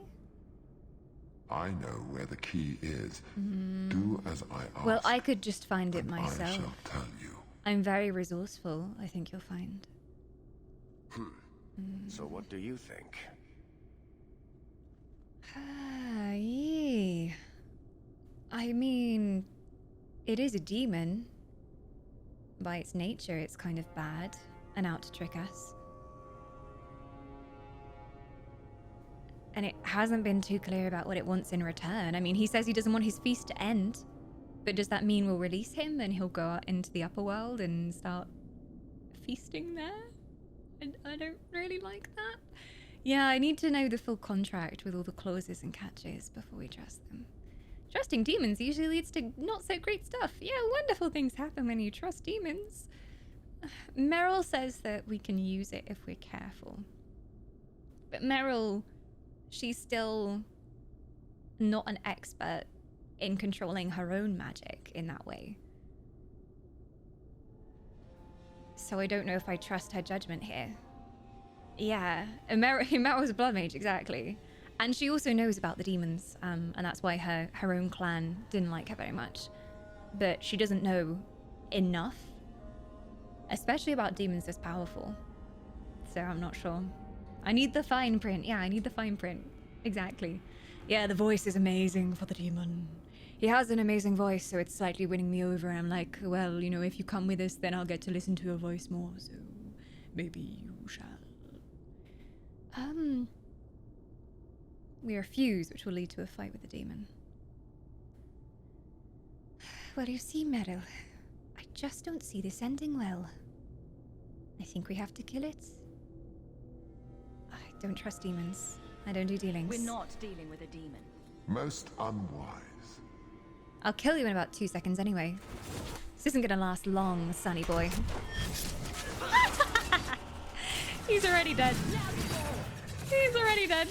I know where the key is. Do as I ask. Well, I could just find it myself. I shall tell you. I'm very resourceful, I think you'll find. So what do you think? Yeah. I mean, it is a demon. By its nature, it's kind of bad and out to trick us. And it hasn't been too clear about what it wants in return. I mean, he says he doesn't want his feast to end. But does that mean we'll release him and he'll go out into the upper world and start feasting there? And I don't really like that. Yeah, I need to know the full contract with all the clauses and catches before we trust them. Trusting demons usually leads to not so great stuff. Yeah, wonderful things happen when you trust demons. Meryl says that we can use it if we're careful. But Meryl, she's still not an expert in controlling her own magic in that way. So I don't know if I trust her judgment here. Yeah, Meryl's a blood mage, exactly. And she also knows about the demons, and that's why her own clan didn't like her very much. But she doesn't know enough, especially about demons this powerful. So I'm not sure. I need the fine print. Yeah, I need the fine print. Exactly. Yeah, the voice is amazing for the demon. He has an amazing voice, so it's slightly winning me over. I'm like, well, you know, if you come with us, then I'll get to listen to your voice more, so maybe you shall. We refuse, which will lead to a fight with the demon. Well, you see, Meryl, I just don't see this ending well. I think we have to kill it. I don't trust demons. I don't do dealings. We're not dealing with a demon. Most unwise. I'll kill you in about 2 seconds anyway. This isn't gonna last long, Sonny boy. He's already dead. He's already dead.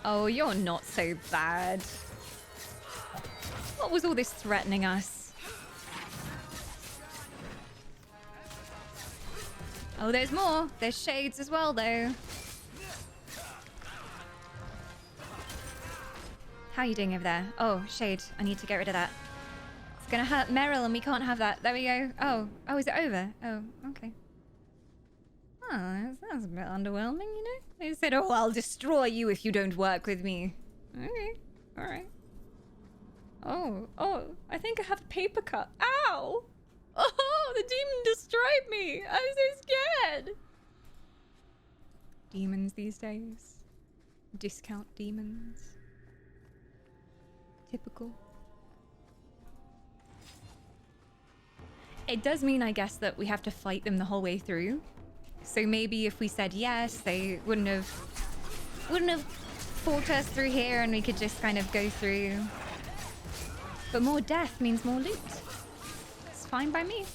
Oh, you're not so bad. What was all this threatening us? Oh, there's more. There's shades as well, though. How are you doing over there? Oh, shade. I need to get rid of that. It's gonna hurt Meryl and we can't have that. There we go. Oh, is it over? Oh, okay. Oh, that's a bit underwhelming, you know? They said, oh, I'll destroy you if you don't work with me. Okay, alright. Oh, I think I have a paper cut. Ow! Oh, the demon destroyed me! I'm so scared! Demons these days. Discount demons. Typical. It does mean, I guess, that we have to fight them the whole way through. So maybe if we said yes, they wouldn't have fought us through here and we could just kind of go through. But more death means more loot. It's fine by me.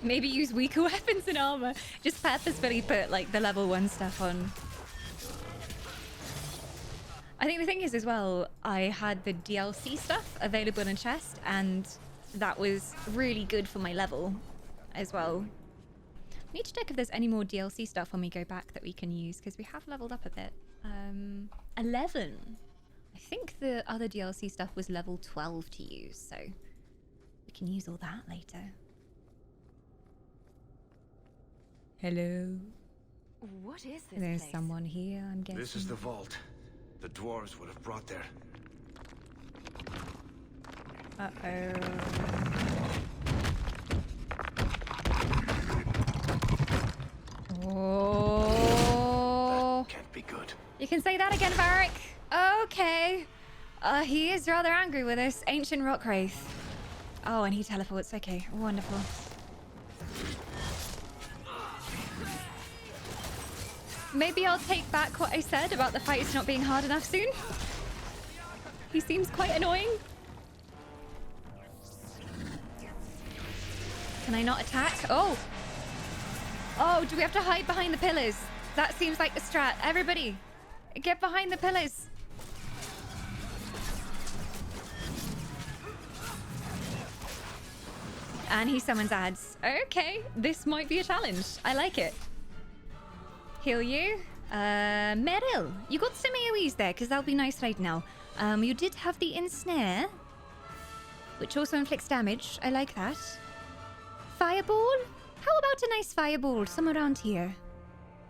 Maybe use weaker weapons and armor. Just purposefully put like the level 1 stuff on. I think the thing is as well, I had the DLC stuff available in a chest and that was really good for my level as well. I need to check if there's any more DLC stuff when we go back that we can use because we have leveled up a bit. 11. I think the other DLC stuff was level 12 to use, so we can use all that later. Hello. What is this There's place? someone here, I'm guessing. This is the vault. The dwarves would have brought their... Oh. That can't be good. You can say that again, Varric. Okay. He is rather angry with us. Ancient Rock Wraith. Oh, and he teleports. Okay, wonderful. Maybe I'll take back what I said about the fights not being hard enough soon. He seems quite annoying. Can I not attack? Oh! Oh, do we have to hide behind the pillars? That seems like the strat. Everybody, get behind the pillars. And he summons ads. Okay, this might be a challenge. I like it. Heal you. Meryl, you got some AoEs there, because that'll be nice right now. You did have the ensnare, which also inflicts damage. I like that. Fireball? How about a nice fireball somewhere around here?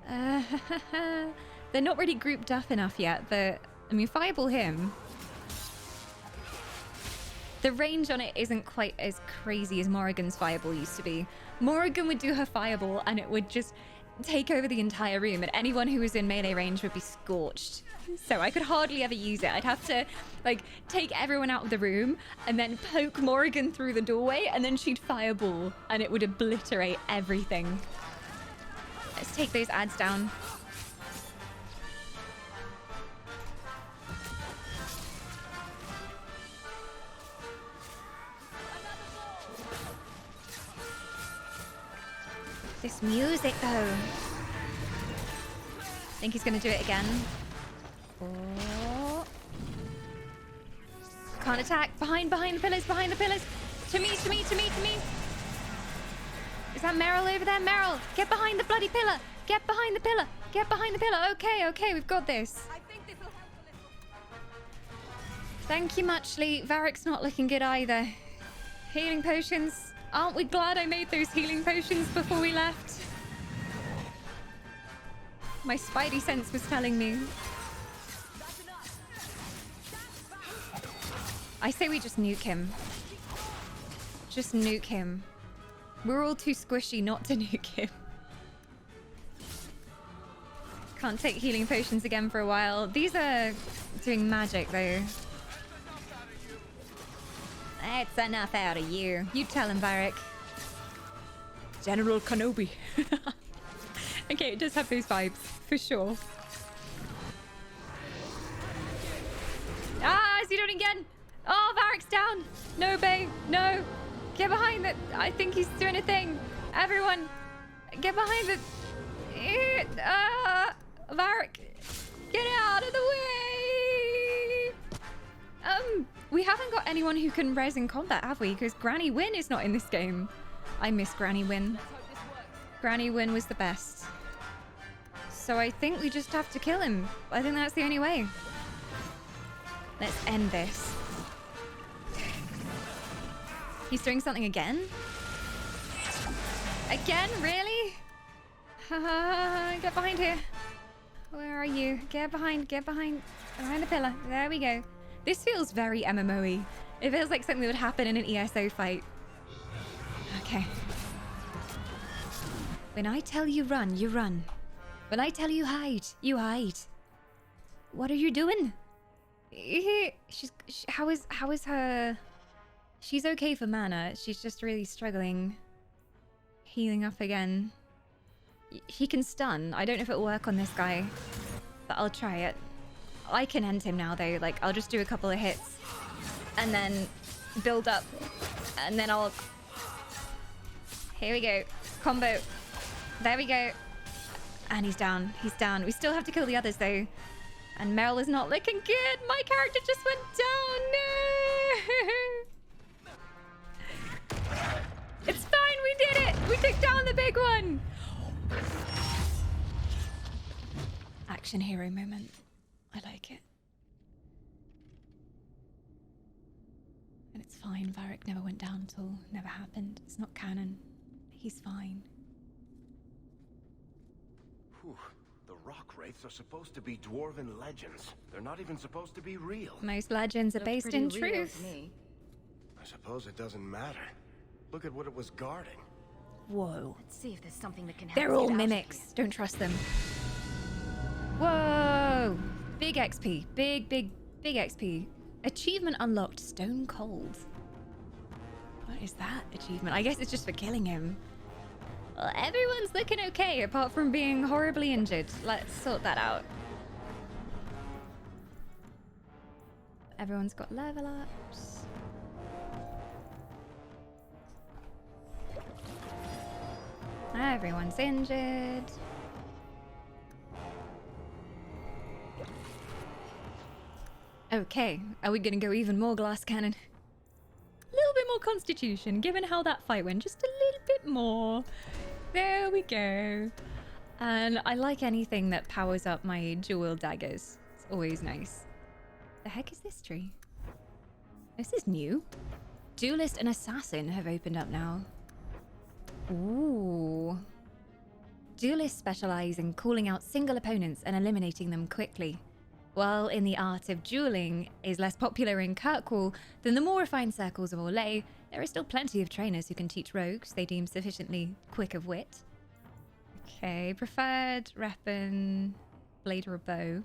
They're not really grouped up enough yet, but I mean, fireball him. The range on it isn't quite as crazy as Morrigan's fireball used to be. Morrigan would do her fireball and it would just take over the entire room and anyone who was in melee range would be scorched. So I could hardly ever use it. I'd have to like take everyone out of the room and then poke Morrigan through the doorway and then she'd fireball and it would obliterate everything. Let's take those ads down. This music, though. I think he's going to do it again. Oh. Can't attack. Behind the pillars, behind the pillars. To me. Is that Meryl over there? Meryl, get behind the bloody pillar. Get behind the pillar. Okay, we've got this. I think this will help a little. Thank you muchly. Varric's not looking good either. Healing potions. Aren't we glad I made those healing potions before we left? My spidey sense was telling me. I say we just nuke him. Just nuke him. We're all too squishy not to nuke him. Can't take healing potions again for a while. These are doing magic though. That's enough out of you. You tell him, Varric. General Kenobi. Okay, it does have those vibes, for sure. Ah, is he doing it again? Oh, Varric's down. No, babe, no. Get behind it. I think he's doing a thing. Everyone, get behind it. Varric, get out of the way. We haven't got anyone who can res in combat, have we? Because Granny Wynn is not in this game. I miss Granny Wynn. Granny Wynn was the best. So I think we just have to kill him. I think that's the only way. Let's end this. He's doing something again? Again? Really? Get behind here. Where are you? Get behind the pillar. There we go. This feels very MMO-y. It feels like something that would happen in an ESO fight. Okay. When I tell you run, you run. When I tell you hide, you hide. What are you doing? How is her? She's okay for mana. She's just really struggling. Healing up again. He can stun. I don't know if it'll work on this guy, but I'll try it. I can end him now though. Like, I'll just do a couple of hits and then build up, and then I'll... Here we go. Combo. There we go. And he's down. He's down. We still have to kill the others though. And Meryl is not looking good. My character just went down. No! It's fine. We did it. We took down the big one. Action hero moment. I like it. And it's fine. Varric never went down at all. Never happened. It's not canon. He's fine. Whew. The rock wraiths are supposed to be dwarven legends. They're not even supposed to be real. Most legends are based in truth. I suppose it doesn't matter. Look at what it was guarding. Whoa. Let's see if there's something that can help. They're us all get out of mimics. here. Don't trust them. Whoa. Big XP. Big XP. Achievement unlocked. Stone Cold. What is that achievement? I guess it's just for killing him. Well, everyone's looking okay apart from being horribly injured. Let's sort that out. Everyone's got level ups. Everyone's injured. Okay, are we gonna go even more glass cannon? A little bit more constitution, given how that fight went. Just a little bit more. There we go. And I like anything that powers up my dual daggers. It's always nice. The heck is this tree? This is new. Duelist and Assassin have opened up now. Ooh. Duelists specialize in calling out single opponents and eliminating them quickly. While in the art of dueling is less popular in Kirkwall than the more refined circles of Orlais, there are still plenty of trainers who can teach rogues they deem sufficiently quick of wit. Okay, preferred weapon, blade or a bow.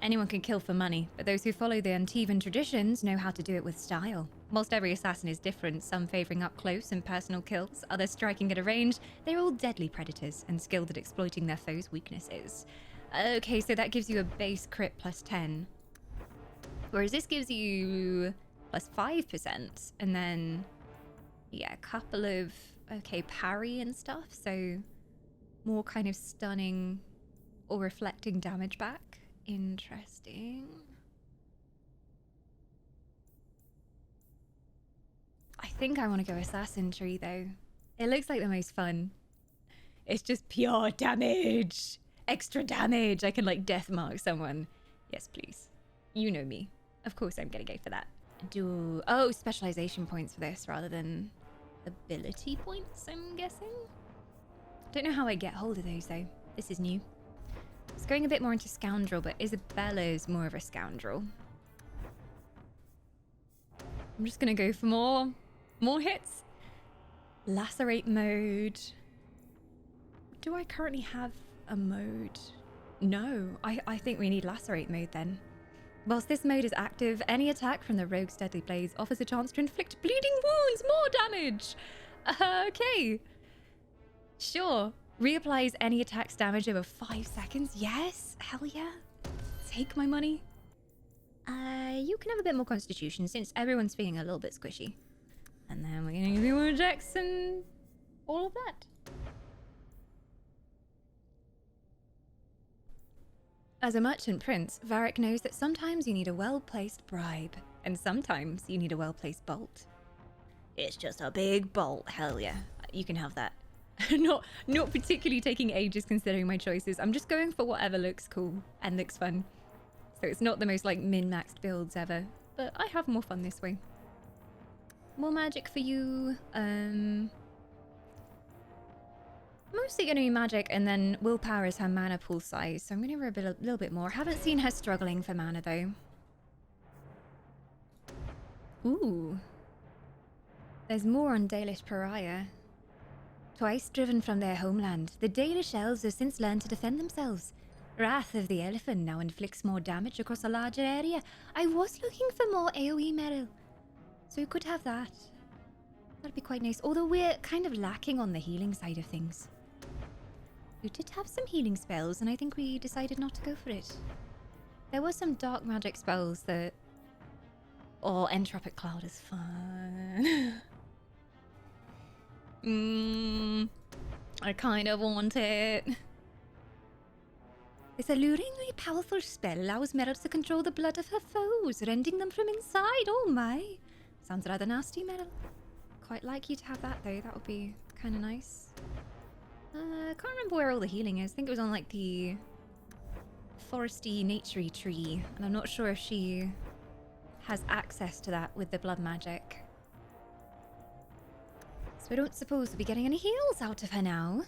Anyone can kill for money, but those who follow the Antivan traditions know how to do it with style. Whilst every assassin is different, some favouring up close and personal kills, others striking at a range, they're all deadly predators and skilled at exploiting their foes' weaknesses. Okay, so that gives you a base crit plus 10. Whereas this gives you plus 5%, and then, yeah, a couple of, okay, parry and stuff, so more kind of stunning or reflecting damage back. Interesting. I think I want to go Assassin Tree though. It looks like the most fun. It's just pure damage. Extra damage. I can like death mark someone. Yes, please. You know me. Of course I'm gonna go for that. Oh, specialization points for this rather than ability points, I'm guessing. Don't know how I get hold of those though. This is new. It's going a bit more into Scoundrel, but Isabella's more of a Scoundrel. I'm just gonna go for more hits. Lacerate mode. Do I currently have a mode? No, I think we need Lacerate mode then. Whilst this mode is active, any attack from the Rogue's Deadly Blades offers a chance to inflict bleeding wounds, more damage. Okay. Sure. Reapplies any attack's damage over 5 seconds. Yes. Hell yeah. Take my money. You can have a bit more constitution since everyone's feeling a little bit squishy. And then we're gonna give you more Dex and all of that. As a merchant prince, Varric knows that sometimes you need a well-placed bribe, and sometimes you need a well-placed bolt. It's just a big bolt, hell yeah. You can have that. not particularly taking ages considering my choices. I'm just going for whatever looks cool and looks fun. So it's not the most like min-maxed builds ever, but I have more fun this way. More magic for you. Mostly going to be magic, and then willpower is her mana pool size, so I'm going to give her a little bit more. Haven't seen her struggling for mana though. Ooh. There's more on Dalish Pariah. Twice driven from their homeland, the Dalish elves have since learned to defend themselves. Wrath of the Elephant now inflicts more damage across a larger area. I was looking for more AoE metal, so we could have that. That'd be quite nice, although we're kind of lacking on the healing side of things. We did have some healing spells, and I think we decided not to go for it. There were some dark magic spells that... Oh, Entropic Cloud is fun. I kind of want it. This alluringly powerful spell allows Meryl to control the blood of her foes, rending them from inside. Oh my. Sounds rather nasty, Meryl. Quite like you to have that though, that would be kind of nice. I can't remember where all the healing is. I think it was on like the foresty, naturey tree, and I'm not sure if she has access to that with the blood magic. So I don't suppose we'll be getting any heals out of her now.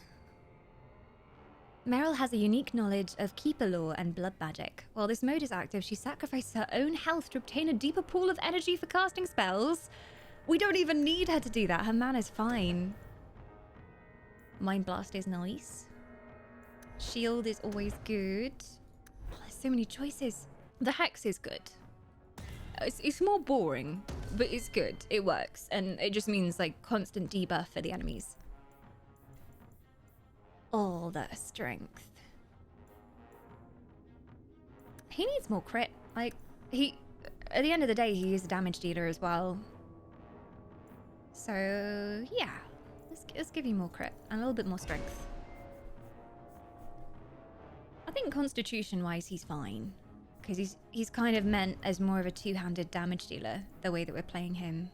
Meryl has a unique knowledge of Keeper lore and blood magic. While this mode is active, she sacrifices her own health to obtain a deeper pool of energy for casting spells. We don't even need her to do that. Her mana's fine. Mind Blast is nice. Shield is always good. Oh, there's so many choices. The Hex is good. It's more boring, but it's good. It works, and it just means like constant debuff for the enemies. All the strength. He needs more crit. Like, at the end of the day, he is a damage dealer as well. So, yeah. Let's give you more crit and a little bit more strength. I think constitution-wise, he's fine. Because he's kind of meant as more of a two-handed damage dealer, the way that we're playing him.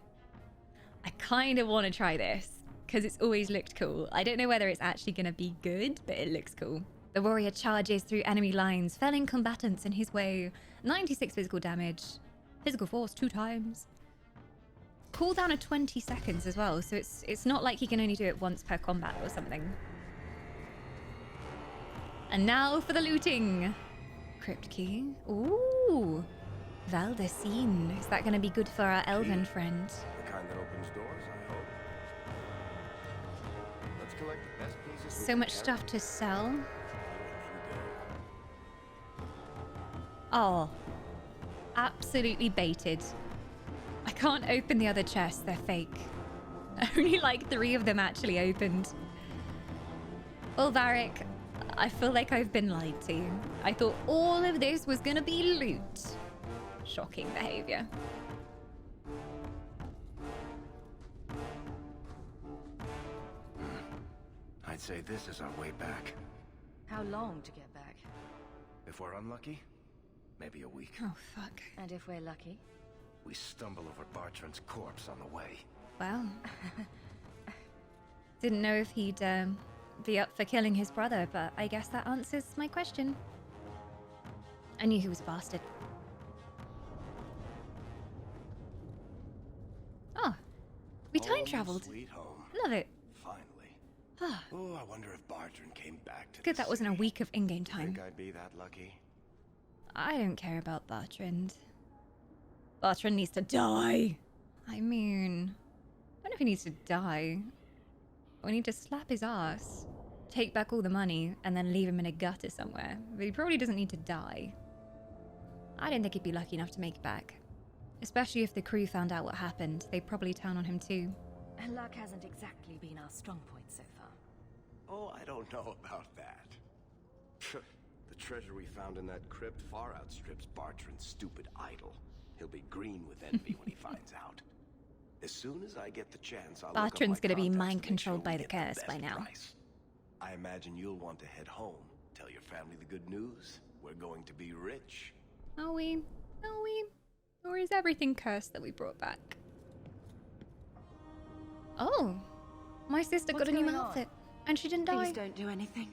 I kind of want to try this, because it's always looked cool. I don't know whether it's actually going to be good, but it looks cool. The warrior charges through enemy lines, felling combatants in his way. 96 physical damage. Physical force 2 times. Cooldown of 20 seconds as well, so it's not like he can only do it once per combat or something. And now for the looting. Crypt key. Ooh. Valdecine. Is that going to be good for our elven friend? The kind that opens doors, I hope. Let's collect the best pieces. So much stuff to sell. Oh. Absolutely baited. I can't open the other chests, they're fake. Only like 3 of them actually opened. Well, Varric, I feel like I've been lied to. I thought all of this was gonna be loot. Shocking behavior. I'd say this is our way back. How long to get back? If we're unlucky, maybe a week. Oh, fuck. And if we're lucky? We stumble over Bartrand's corpse on the way. Well. Didn't know if he'd be up for killing his brother, but I guess that answers my question. I knew he was a bastard. Oh. We time traveled. Sweet home. Love it. Finally. Oh, I wonder if Bartrand came back to Good that wasn't a week of in-game time. Think I'd be that lucky? I don't care about Bartrand. Bartrand needs to die. I mean, I don't know if he needs to die. We need to slap his ass, take back all the money, and then leave him in a gutter somewhere. But he probably doesn't need to die. I didn't think he'd be lucky enough to make it back. Especially if the crew found out what happened. They'd probably turn on him too. Luck hasn't exactly been our strong point so far. Oh, I don't know about that. The treasure we found in that crypt far outstrips Bartrand's stupid idol. He'll be green with envy when he finds out. As soon as I get the chance, I'll Bartrand's gonna be mind controlled by the curse by now. Price. I imagine you'll want to head home. Tell your family the good news. We're going to be rich. Are we? Are we? Or is everything cursed that we brought back? Oh, my sister got a new outfit, and she didn't die. Please don't do anything.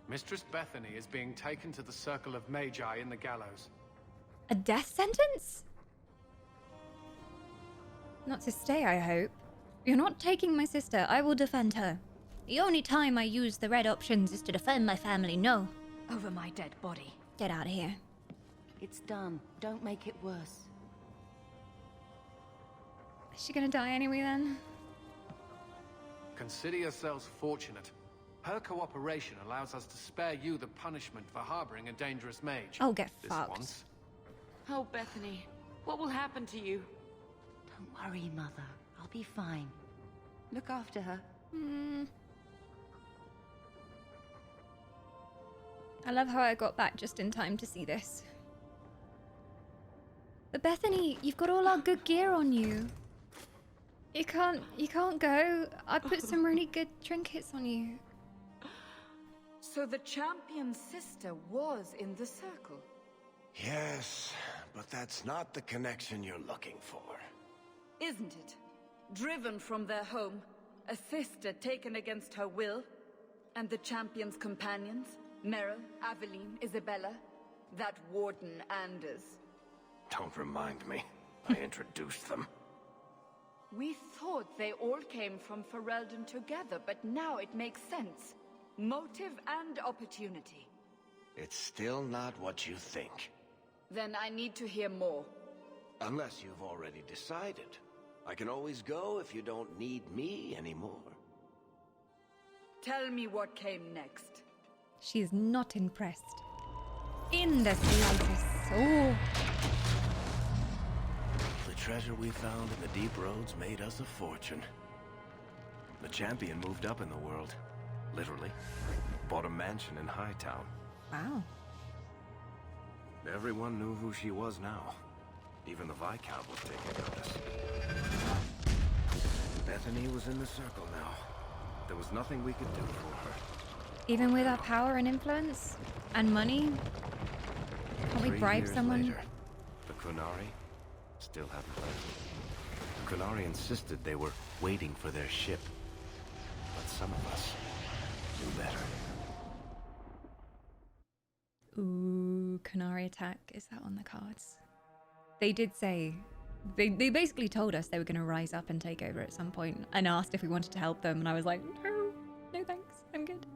Mistress Bethany is being taken to the Circle of Magi in the gallows. A death sentence? Not to stay, I hope. You're not taking my sister. I will defend her. The only time I use the red options is to defend my family. No. Over my dead body. Get out of here. It's done. Don't make it worse. Is she gonna die anyway then? Consider yourselves fortunate. Her cooperation allows us to spare you the punishment for harboring a dangerous mage. Oh, get this fucked. Once. Oh, Bethany, what will happen to you? Don't worry, Mother. I'll be fine. Look after her. I love how I got back just in time to see this. But Bethany, you've got all our good gear on you. You can't go. I put some really good trinkets on you. So the champion's sister was in the circle? Yes, but that's not the connection you're looking for. Isn't it? Driven from their home, a sister taken against her will, and the champion's companions, Merrill, Aveline, Isabella, that warden Anders. Don't remind me. I introduced them. We thought they all came from Ferelden together, but now it makes sense. Motive and opportunity. It's still not what you think. Then I need to hear more. Unless you've already decided. I can always go if you don't need me anymore. Tell me what came next. She is not impressed. In the slightest. Oh. The treasure we found in the deep roads made us a fortune. The champion moved up in the world. Literally. Bought a mansion in Hightown. Wow. Everyone knew who she was now. Even the Viscount was taking notice. Bethany was in the circle now. There was nothing we could do for her. Even with our power and influence? And money? Can't we 3 bribe years someone? Later, the Qunari still haven't left. The Qunari insisted they were waiting for their ship. But some of us knew better. Ooh, Qunari attack. Is that on the cards? They did say... They basically told us they were going to rise up and take over at some point and asked if we wanted to help them, and I was like, no, no thanks, I'm good.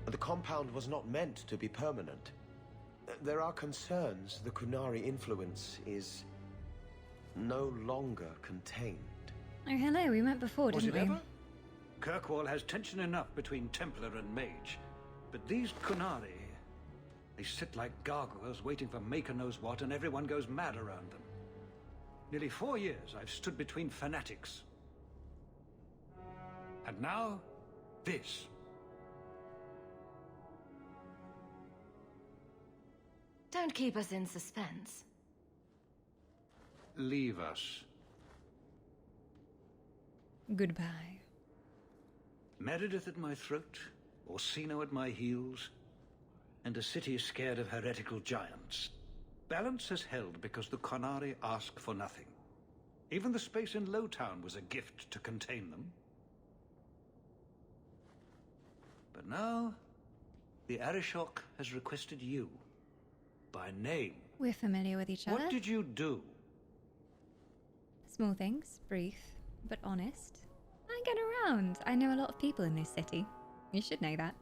The compound was not meant to be permanent. There are concerns the Qunari influence is no longer contained. Oh, hello, we met before, Was didn't it we? ever? Kirkwall has tension enough between Templar and Mage. But these Qunari, they sit like gargoyles waiting for Maker knows what, and everyone goes mad around them. Nearly 4 years I've stood between fanatics. And now, this. Don't keep us in suspense. Leave us. Goodbye. Meredith at my throat, Orsino at my heels, and a city scared of heretical giants. Balance has held because the Qunari ask for nothing. Even the space in Lowtown was a gift to contain them. But now, The Arishok has requested you. By name. We're familiar with each other. What did you do? Small things, brief, but honest. I get around. I know a lot of people in this city. You should know that.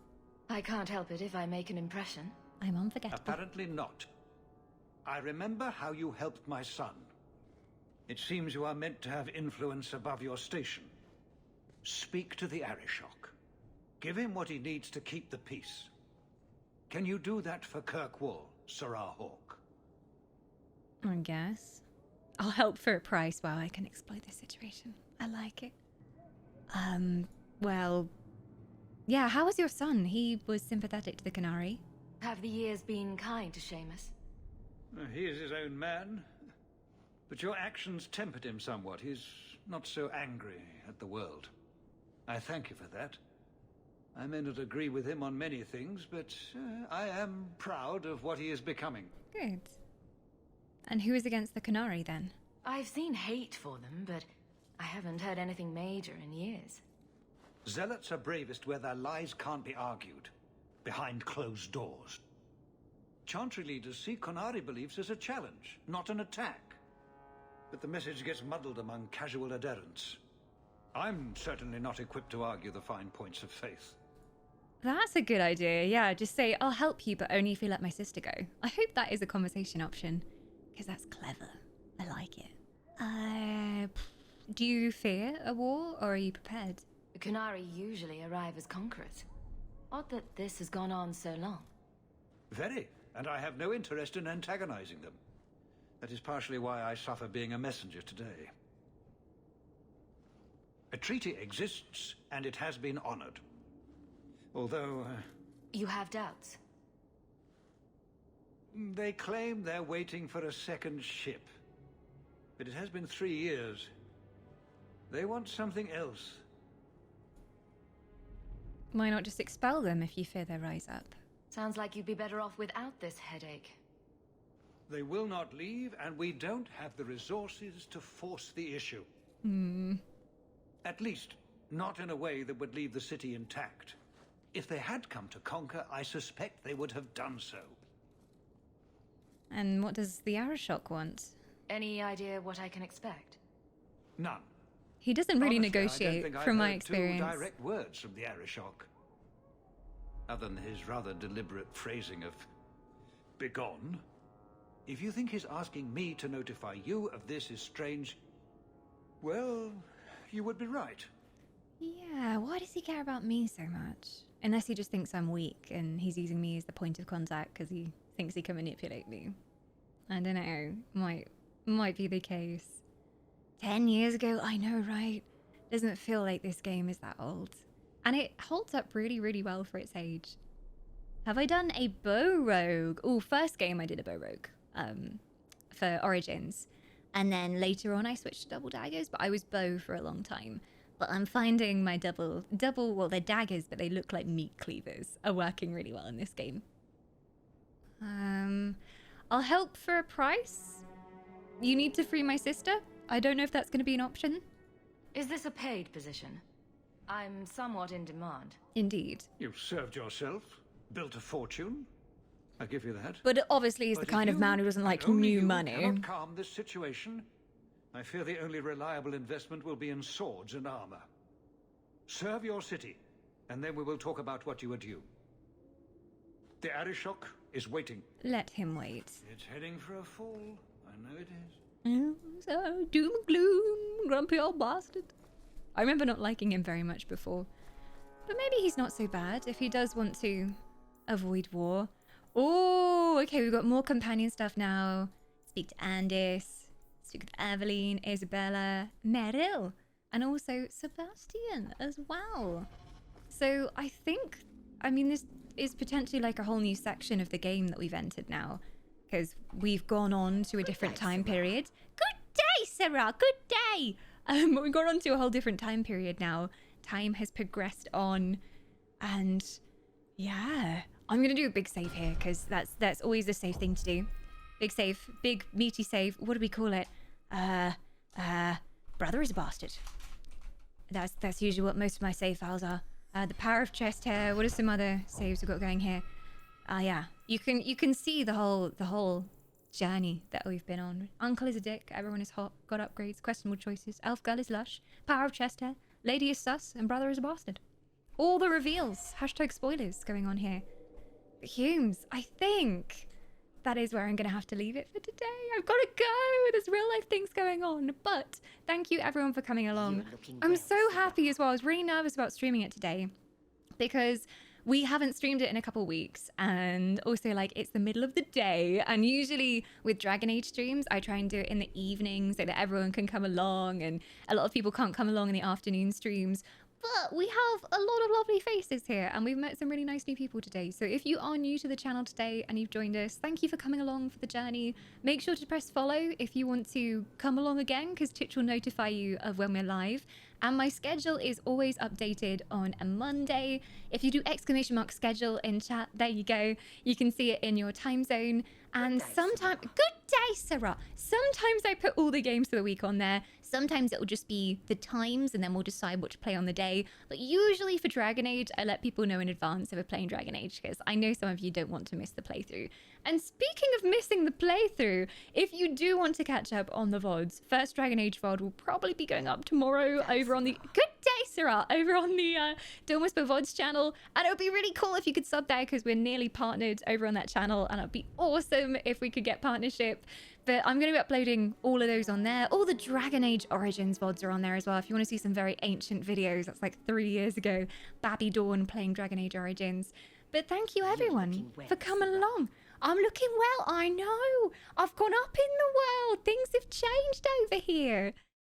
I can't help it if I make an impression. I'm unforgettable. Apparently not. I remember how you helped my son. It seems you are meant to have influence above your station. Speak to the Arishok. Give him what he needs to keep the peace. Can you do that for Kirkwall, Serah Hawke? I guess. I'll help for a price while I can exploit the situation. I like it. Well... Yeah, how was your son? He was sympathetic to the Qunari. Have the years been kind to Seamus? He is his own man. But your actions tempered him somewhat. He's not so angry at the world. I thank you for that. I may not agree with him on many things, but I am proud of what he is becoming. Good. And who is against the Qunari, then? I've seen hate for them, but I haven't heard anything major in years. Zealots are bravest where their lies can't be argued, behind closed doors. Chantry leaders see Qunari beliefs as a challenge, not an attack. But the message gets muddled among casual adherents. I'm certainly not equipped to argue the fine points of faith. That's a good idea, yeah. Just say, I'll help you, but only if you let my sister go. I hope that is a conversation option, because that's clever. I like it. Do you fear a war, or are you prepared? The Qunari usually arrive as conquerors. Odd that this has gone on so long. Very, and I have no interest in antagonizing them. That is partially why I suffer being a messenger today. A treaty exists, and it has been honored. Although... You have doubts? They claim they're waiting for a second ship. But it has been 3 years. They want something else. Why not just expel them if you fear their rise up? Sounds like you'd be better off without this headache. They will not leave, and we don't have the resources to force the issue. At least, not in a way that would leave the city intact. If they had come to conquer, I suspect they would have done so. And what does the Arishok want? Any idea what I can expect? None. He doesn't really Honestly, negotiate, from my experience. I don't think I've heard 2 direct words from the Arishok. Other than his rather deliberate phrasing of begone. If you think his asking me to notify you of this is strange, well, you would be right. Yeah, why does he care about me so much? Unless he just thinks I'm weak and he's using me as the point of contact because he thinks he can manipulate me. I don't know. Might be the case. 10 years ago, I know, right? Doesn't feel like this game is that old. And it holds up really, really well for its age. Have I done a bow rogue? Oh, first game I did a bow rogue for Origins. And then later on I switched to double daggers, but I was bow for a long time. But I'm finding my double, well, they're daggers, but they look like meat cleavers, are working really well in this game. I'll help for a price. You need to free my sister? I don't know if that's going to be an option. Is this a paid position? I'm somewhat in demand. Indeed. You've served yourself, built a fortune. I give you that. But it obviously is the kind of man who doesn't like new money. Cannot calm this situation. I fear the only reliable investment will be in swords and armor. Serve your city, and then we will talk about what you are due. The Arishok is waiting. Let him wait. It's heading for a fall. I know it is. So, doom and gloom, grumpy old bastard. I remember not liking him very much before. But maybe he's not so bad if he does want to avoid war. Oh, okay, we've got more companion stuff now. Speak to Andis, speak with Evelyn, Isabella, Meryl, and also Sebastian as well. So I think, this is potentially like a whole new section of the game that we've entered now, because we've gone on to a different time period. Good day, Serah, good day! We've gone on to a whole different time period now. Time has progressed on, and yeah, I'm gonna do a big save here because that's always the safe thing to do. Big save, big meaty save. What do we call it? Brother is a bastard. That's usually what most of my save files are. The power of chest hair. What are some other saves we've got going here? Yeah, you can see the whole journey that we've been on. Uncle is a dick, everyone is hot, got upgrades, questionable choices, elf girl is lush, power of chest hair, lady is sus, and brother is a bastard. All the reveals, hashtag spoilers going on here. But Humes, I think that is where I'm going to have to leave it for today. I've got to go. There's real life things going on. But thank you everyone for coming along. I'm so happy as well. I was really nervous about streaming it today because we haven't streamed it in a couple of weeks, and also like it's the middle of the day, and usually with Dragon Age streams I try and do it in the evening so that everyone can come along, and a lot of people can't come along in the afternoon streams. But we have a lot of lovely faces here, and we've met some really nice new people today. So if you are new to the channel today and you've joined us, thank you for coming along for the journey. Make sure to press follow if you want to come along again, because Twitch will notify you of when we're live. And my schedule is always updated on a Monday. If you do !schedule in chat, there you go. You can see it in your time zone. And sometimes, good day, Sarah. Sometimes I put all the games for the week on there. Sometimes it will just be the times, and then we'll decide what to play on the day. But usually for Dragon Age, I let people know in advance if we're playing Dragon Age, because I know some of you don't want to miss the playthrough. And speaking of missing the playthrough, if you do want to catch up on the VODs, first Dragon Age VOD will probably be going up tomorrow over on the... Good day, Sarah! Over on the Dawn Whisper VODs channel. And it would be really cool if you could sub there, because we're nearly partnered over on that channel, and it would be awesome if we could get partnership. But I'm going to be uploading all of those on there. All the Dragon Age Origins VODs are on there as well. If you want to see some very ancient videos, that's like 3 years ago. Babby Dawn playing Dragon Age Origins. But thank you everyone for coming along. I'm looking well, I know. I've gone up in the world. Things have changed over here.